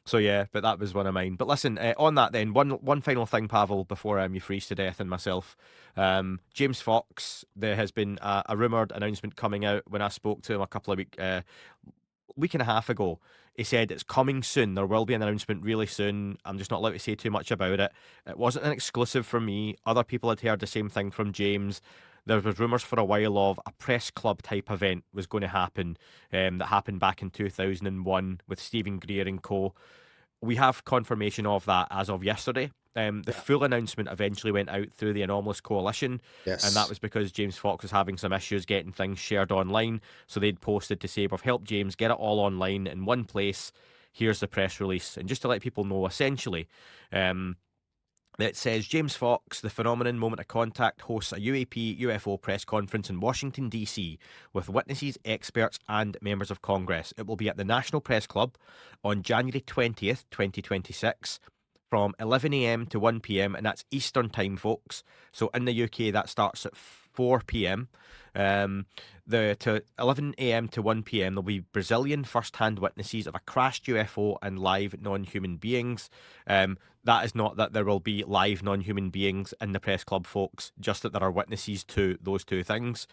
So yeah, but that was one of mine. But listen, on that then, one final thing, Pavel, before you freeze to death and myself. James Fox, there has been a rumoured announcement coming out. When I spoke to him a couple of week and a half ago, he said it's coming soon. There will be an announcement really soon. I'm just not allowed to say too much about it. It wasn't an exclusive from me. Other people had heard the same thing from James. There was rumours for a while of a press club type event was going to happen, that happened back in 2001 with Stephen Greer and co. We have confirmation of that as of yesterday. The Yeah. full announcement eventually went out through the Anomalous Coalition, and that Yes. was because James Fox was having some issues getting things shared online. So they'd posted to say, we've helped James get it all online in one place. Here's the press release. And just to let people know, essentially, it says James Fox, the Phenomenon Moment of Contact, hosts a UAP UFO press conference in Washington, D.C., with witnesses, experts, and members of Congress. It will be at the National Press Club on January 20th, 2026, from 11 a.m. to 1 p.m., and that's Eastern Time, folks. So in the UK, that starts at 4 p.m. To 11 a.m. to 1 p.m. there'll be Brazilian first-hand witnesses of a crashed UFO and live non-human beings. That is not that there will be live non-human beings in the press club, folks, just that there are witnesses to those two things.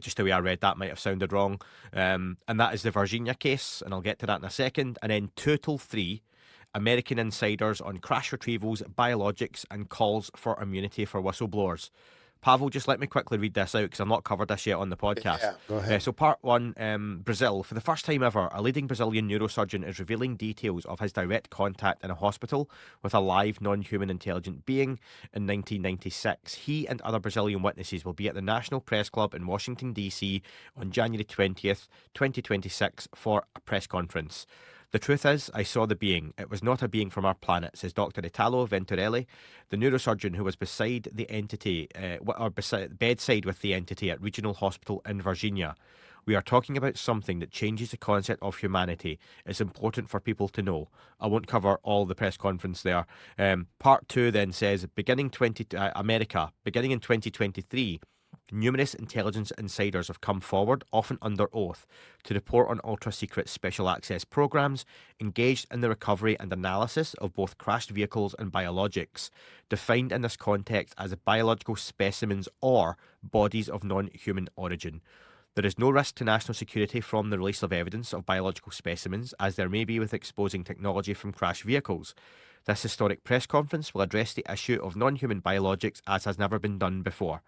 Just the way I read that might have sounded wrong. And that is the Varginha case, and I'll get to that in a second. And then 2 till 3, American insiders on crash retrievals, biologics, and calls for immunity for whistleblowers. Pavel, just let me quickly read this out because I've not covered this yet on the podcast. Yeah, go ahead. So part one, Brazil. For the first time ever, a leading Brazilian neurosurgeon is revealing details of his direct contact in a hospital with a live non-human intelligent being in 1996. He and other Brazilian witnesses will be at the National Press Club in Washington, D.C. on January 20th, 2026 for a press conference. The truth is, I saw the being. It was not a being from our planet, says Dr. Italo Venturelli, the neurosurgeon who was beside the entity, bedside with the entity at Regional Hospital in Varginha. We are talking about something that changes the concept of humanity. It's important for people to know. I won't cover all the press conference there. Part 2 then says, beginning in 2023, numerous intelligence insiders have come forward, often under oath, to report on ultra-secret special access programs engaged in the recovery and analysis of both crashed vehicles and biologics, defined in this context as biological specimens or bodies of non-human origin. There is no risk to national security from the release of evidence of biological specimens, as there may be with exposing technology from crashed vehicles. This historic press conference will address the issue of non-human biologics as has never been done before.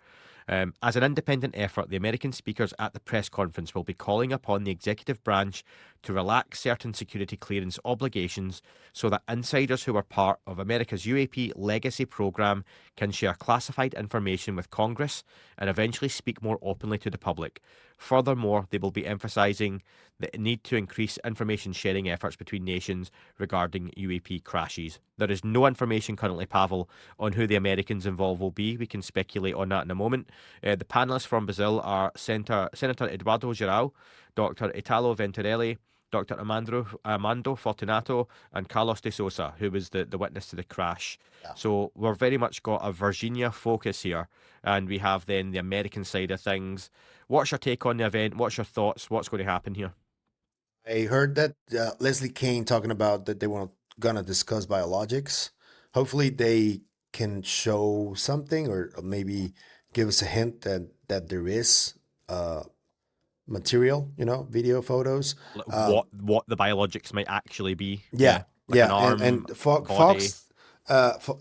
As an independent effort, the American speakers at the press conference will be calling upon the executive branch to relax certain security clearance obligations so that insiders who are part of America's UAP legacy program can share classified information with Congress and eventually speak more openly to the public. Furthermore, they will be emphasizing the need to increase information sharing efforts between nations regarding UAP crashes. There is no information currently, Pavel, on who the Americans involved will be. We can speculate on that in a moment. The panelists from Brazil are Senator Eduardo Girau, Dr. Italo Venturelli, Dr. Armando Fortunato, and Carlos de Sousa, who was the witness to the crash. Yeah. So we're very much got a Virginia focus here, and we have then the American side of things. What's your take on the event? What's your thoughts? What's going to happen here? I heard that Leslie Kane talking about that they were gonna discuss biologics. Hopefully, they can show something or maybe give us a hint that there is material, video, photos. What the biologics might actually be? Yeah, like yeah, an arm, and body. Fox,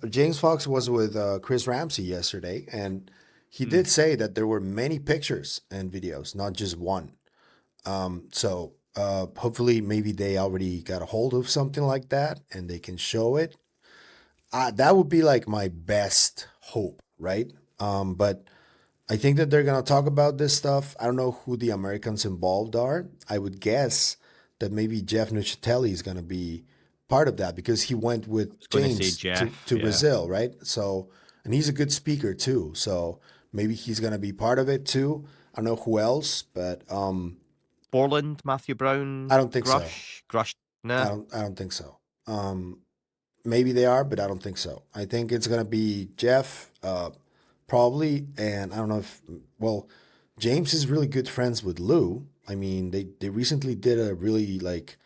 James Fox was with Chris Ramsey yesterday, and he did say that there were many pictures and videos, not just one. So hopefully, maybe they already got a hold of something like that, and they can show it. That would be like my best hope, right? But I think that they're gonna talk about this stuff. I don't know who the Americans involved are. I would guess that maybe Jeff Nucitelli is gonna be part of that because he went with Going to say James Jeff, to yeah. Brazil, right? So, and he's a good speaker too. So maybe he's gonna be part of it too. I don't know who else, but Borland, Matthew Brown, I don't think so. Grusch, nah. I don't think so. Maybe they are, but I don't think so. I think it's gonna be Jeff, probably, and I don't know if James is really good friends with Lou. I mean, they recently did a really like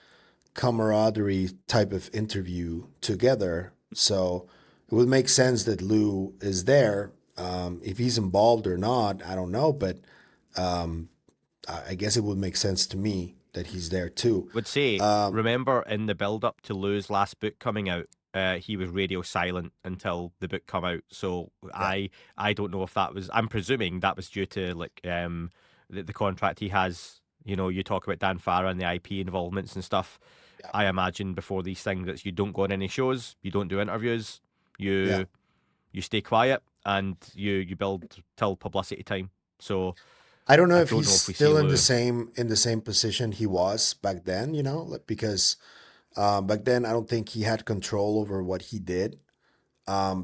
camaraderie type of interview together, so it would make sense that Lou is there. If he's involved or not, I don't know, but I guess it would make sense to me that he's there too. Would say, remember in the build-up to Lou's last book coming out, he was radio silent until the book come out. So yeah. I don't know if that was. I'm presuming that was due to like the contract he has. You talk about Dan Farah and the IP involvements and stuff. Yeah. I imagine before these things that you don't go on any shows, you don't do interviews, you stay quiet, and you build till publicity time. So I don't know if he's still in the same position he was back then. Because. Back then, I don't think he had control over what he did.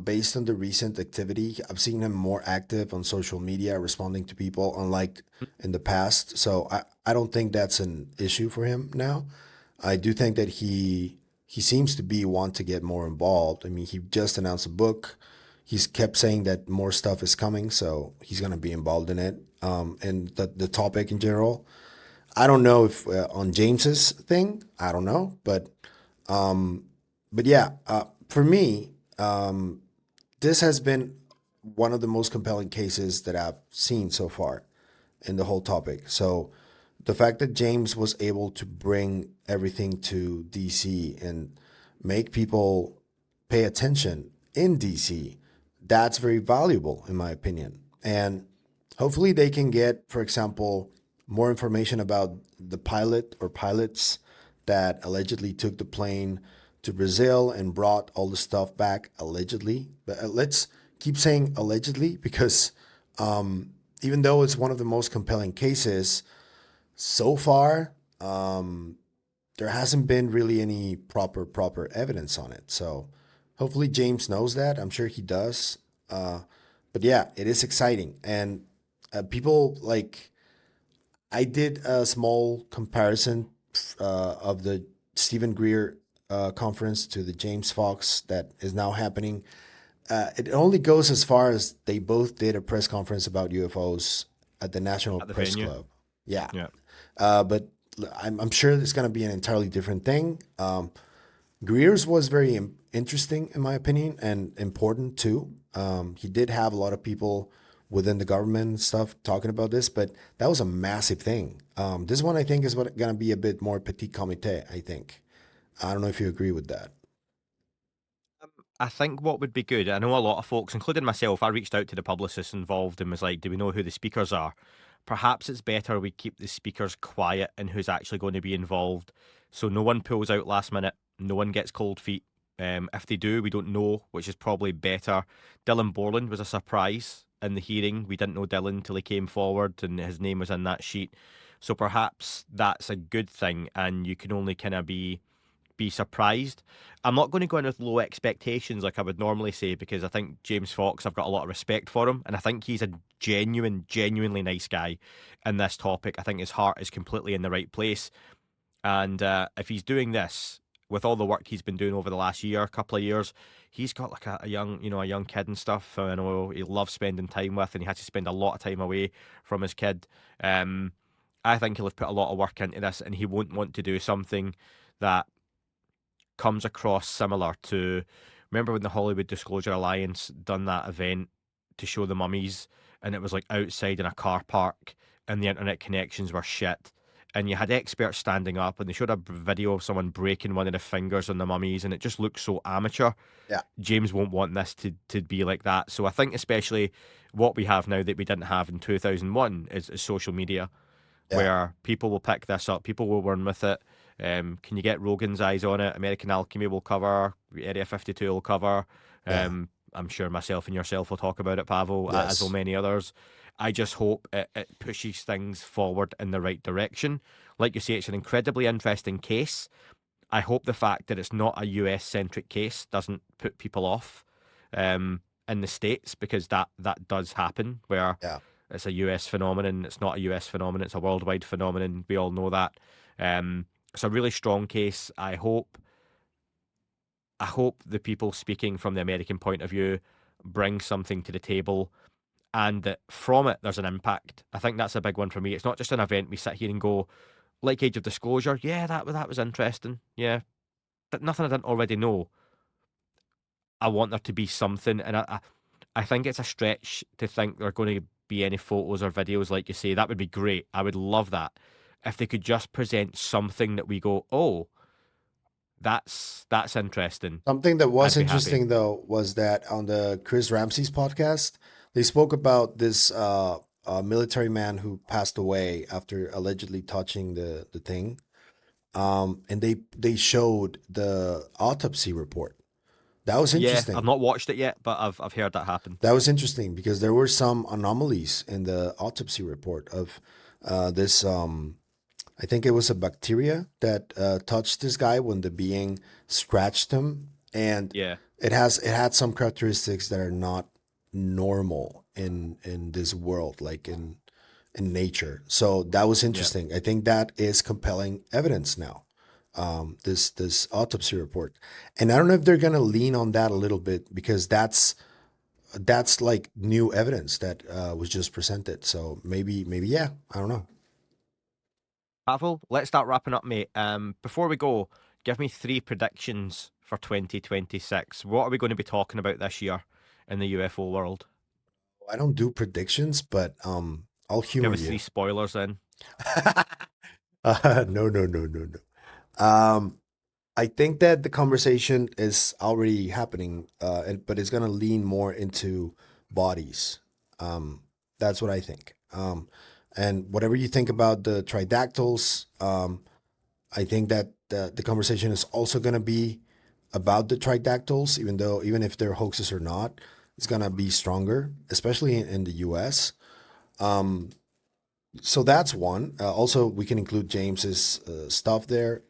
Based on the recent activity, I've seen him more active on social media, responding to people, unlike in the past. So I don't think that's an issue for him now. I do think that he seems to want to get more involved. I mean, he just announced a book. He's kept saying that more stuff is coming, so he's gonna be involved in it. And the topic in general. I don't know if on James's thing, I don't know, but yeah, for me, this has been one of the most compelling cases that I've seen so far in the whole topic. So the fact that James was able to bring everything to DC and make people pay attention in DC, that's very valuable in my opinion. And hopefully they can get, for example, more information about the pilot or pilots that allegedly took the plane to Brazil and brought all the stuff back allegedly. But let's keep saying allegedly because even though it's one of the most compelling cases so far, there hasn't been really any proper evidence on it. So hopefully James knows that. I'm sure he does. But yeah, it is exciting, and people like I did a small comparison of the Stephen Greer conference to the James Fox that is now happening. It only goes as far as they both did a press conference about UFOs at the National At the Press venue. Club. Yeah, Yeah. but I'm sure it's going to be an entirely different thing. Greer's was very interesting, in my opinion, and important too. He did have a lot of people within the government and stuff talking about this, but that was a massive thing. This one, I think, is going to be a bit more petit comité, I think. I don't know if you agree with that. I think what would be good, I know a lot of folks, including myself, I reached out to the publicists involved and was like, do we know who the speakers are? Perhaps it's better we keep the speakers quiet and who's actually going to be involved so no one pulls out last minute, no one gets cold feet. If they do, we don't know, which is probably better. Dylan Borland was a surprise in the hearing. We didn't know Dylan till he came forward and his name was in that sheet. So perhaps that's a good thing and you can only kind of be surprised. I'm not going to go in with low expectations like I would normally say because I think James Fox, I've got a lot of respect for him, and I think he's a genuinely nice guy in this topic. I think his heart is completely in the right place, and if he's doing this with all the work he's been doing over the last year, couple of years, he's got like a young, a young kid and stuff. I know he loves spending time with, and he had to spend a lot of time away from his kid. I think he'll have put a lot of work into this, and he won't want to do something that comes across similar to remember when the Hollywood Disclosure Alliance done that event to show the mummies and it was like outside in a car park and the internet connections were shit and you had experts standing up and they showed a video of someone breaking one of the fingers on the mummies and it just looks so amateur. Yeah, James won't want this to be like that. So I think especially what we have now that we didn't have in 2001 is social media yeah, where people will pick this up, people will run with it. Can you get Rogan's eyes on it? American Alchemy will cover, Area 52 will cover. yeah. I'm sure myself and yourself will talk about it, Pavel, as will Yes. many others. I just hope it pushes things forward in the right direction. Like you say, it's an incredibly interesting case. I hope the fact that it's not a US centric case doesn't put people off in the States because that does happen where Yeah. it's a US phenomenon. It's not a US phenomenon. It's a worldwide phenomenon. We all know that. It's a really strong case. I hope the people speaking from the American point of view bring something to the table and that from it there's an impact. I think that's a big one for me. It's not just an event we sit here and go, like Age of Disclosure, yeah, that was interesting. Yeah. But nothing I didn't already know. I want there to be something and I think it's a stretch to think there are going to be any photos or videos like you say. That would be great. I would love that. If they could just present something that we go, oh, that's interesting. Something that was I'd be happy. interesting though was that on the Chris Ramsey's podcast, they spoke about this military man who passed away after allegedly touching the thing. And they showed the autopsy report. That was Yeah, I've interesting. not watched it yet, but I've heard that happen. That was interesting because there were some anomalies in the autopsy report of this. I think it was a bacteria that touched this guy when the being scratched him, and Yeah, it had some characteristics that are not normal in this world, like in nature. So that was yeah. interesting. I think that is compelling evidence now. This autopsy report, and I don't know if they're gonna lean on that a little bit because that's that's like new evidence that was just presented. So maybe yeah, I don't know. Pavel, let's start wrapping up, mate. Before we go, give me 3 predictions for 2026. What are we going to be talking about this year in the UFO world? I don't do predictions, but I'll Give humor us you. 3 spoilers then. No, no, no, no, no. I think that the conversation is already happening, but it's gonna lean more into bodies. Um, that's what I think. And whatever you think about the tridactyls, I think that the conversation is also gonna be about the tridactyls, even if they're hoaxes or not, it's gonna be stronger, especially in the U.S. Um, so that's one. Also, we can include James's stuff there.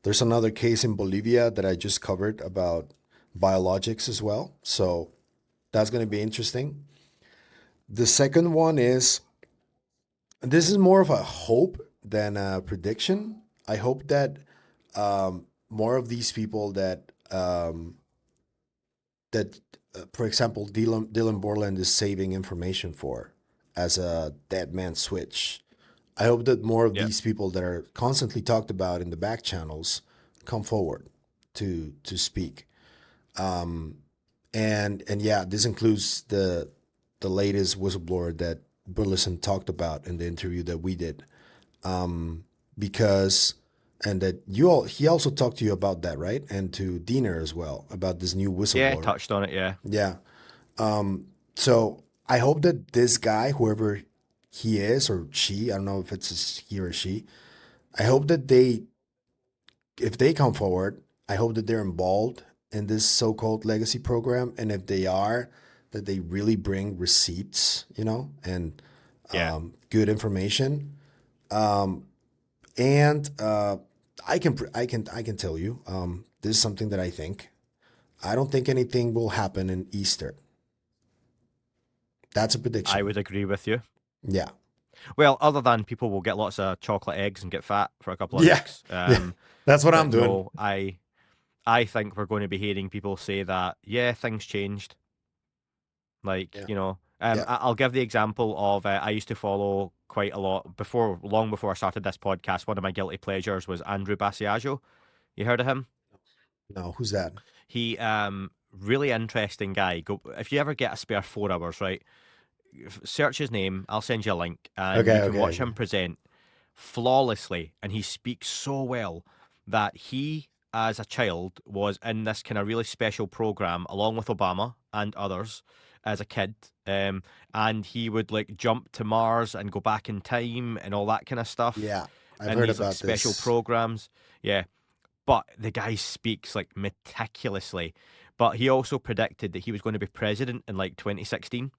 There's another case in Bolivia that I just covered about biologics as well. So that's going to be interesting. The second one is this is more of a hope than a prediction. I hope that more of these people that for example, Dylan Borland is saving information for as a dead man switch. I hope that more of Yep. these people that are constantly talked about in the back channels come forward to speak. Um, and yeah, this includes the latest whistleblower that Burleson talked about in the interview that we did. Because and that he also talked to you about that, right? And to Diener as well about this new Yeah, whistleblower. touched on it, yeah. Yeah. So I hope that this guy, whoever he is or she, I don't know if it's he or she, I hope that if they come forward, I hope that they're involved in this so-called legacy program, and if they are, that they really bring receipts, and Yeah. good information. And I can tell you, this is something that I think. I don't think anything will happen in Easter. That's a I prediction. would agree with you. Yeah. Well, other than people will get lots of chocolate eggs and get fat for a couple of Yeah. weeks. Yeah. That's what I'm But doing. no, I think we're going to be hearing people say that, yeah, things changed. Like, Yeah. Yeah. I'll give the example of I used to follow quite a lot long before I started this podcast. One of my guilty pleasures was Andrew Basiago. You heard of him? No, who's that? He really interesting guy. Go if you ever get a spare 4 hours, right? Search his name. I'll send you a link, and Okay, you can okay, watch okay. him present flawlessly. And he speaks so well that he, as a child, was in this kind of really special program along with Obama and others as a kid. And he would like jump to Mars and go back in time and all that kind of stuff. Yeah, I've And heard these like about special this. programs. Yeah. But the guy speaks like meticulously. But he also predicted that he was going to be president in like 2016.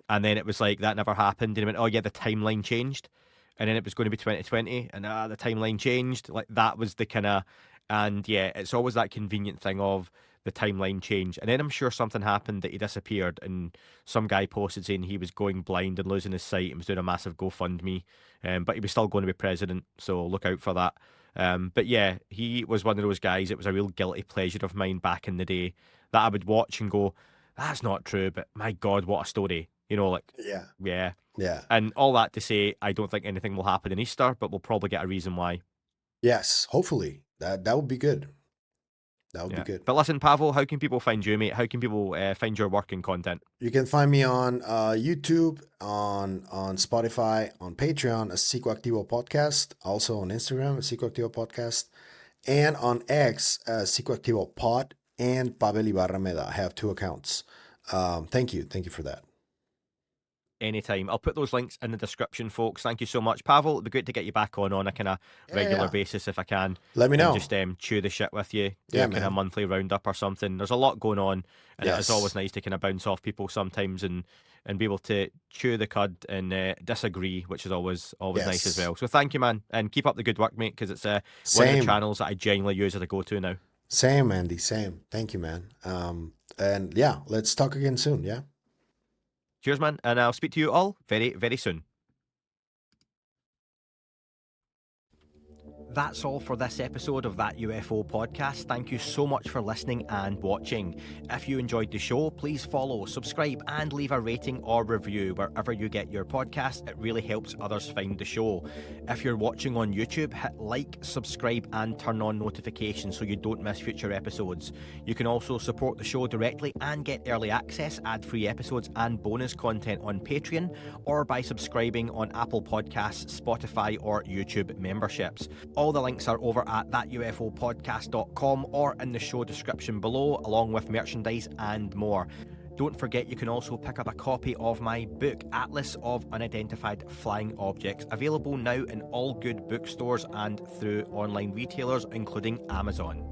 And then it was like that never happened. And he went, oh, yeah, the timeline changed. And then it was going to be 2020. And the timeline changed. Like that was the kind of. And yeah, it's always that convenient thing of the timeline change. And then I'm sure something happened that he disappeared. And some guy posted saying he was going blind and losing his sight and was doing a massive GoFundMe. But he was still going to be president. So look out for that. But yeah, he was one of those guys. It was a real guilty pleasure of mine back in the day that I would watch and go, that's not true, but my God, what a story. Like, Yeah, yeah. yeah. And all that to say, I don't think anything will happen in Easter, but we'll probably get a reason why. Yes, hopefully. That would be good. That would be Yeah. good. But listen, Pavel, how can people find you, mate? How can people find your work and content? You can find me on YouTube, on Spotify, on Patreon, a Psicoactivo podcast, also on Instagram, a Psicoactivo podcast, and on X, Psicoactivo Pod, and Pavel Ibarra Meda. I have 2 accounts. Thank you for that. Anytime. I'll put those links in the description, folks. Thank you so much. Pavel, it'd be great to get you back on a kind of Yeah, yeah, regular yeah. basis if I can Let me and know. just chew the shit with you, do Yeah, a kind of man. monthly roundup or something. There's a lot going on, and it is always Yes, nice to kind of bounce off people sometimes and be able to chew the cud and disagree, which is always nice as yes. well. So thank you, man, and keep up the good work, mate, because it's one of the Same, channels that I genuinely use as a go-to now. same, Andy. Same. Thank you, man. And yeah, let's talk again soon. Yeah. Cheers, man, and I'll speak to you all very, very soon. That's all for this episode of That UFO Podcast. Thank you so much for listening and watching. If you enjoyed the show, please follow, subscribe, and leave a rating or review wherever you get your podcast. It really helps others find the show. If you're watching on YouTube, hit like, subscribe, and turn on notifications so you don't miss future episodes. You can also support the show directly and get early access, ad-free episodes, and bonus content on Patreon, or by subscribing on Apple Podcasts, Spotify, or YouTube memberships. All the links are over at thatufopodcast.com or in the show description below, along with merchandise and more. Don't forget you can also pick up a copy of my book, Atlas of Unidentified Flying Objects, available now in all good bookstores and through online retailers, including Amazon.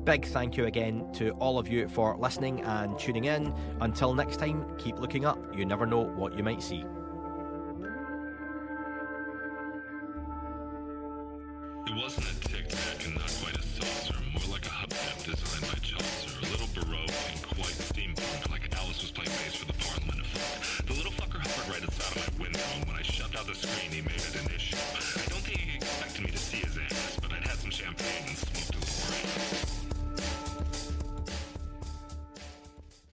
Big thank you again to all of you for listening and tuning in. Until next time, keep looking up. You never know what you might see. It wasn't a tic-tac and not quite a saucer, more like a hubcap designed by Chaucer, a little baroque and quite steampunk, like Alice was playing bass for the Parliament of Folk. The little fucker hovered right outside of my window, and when I shoved out the screen, he made it an issue.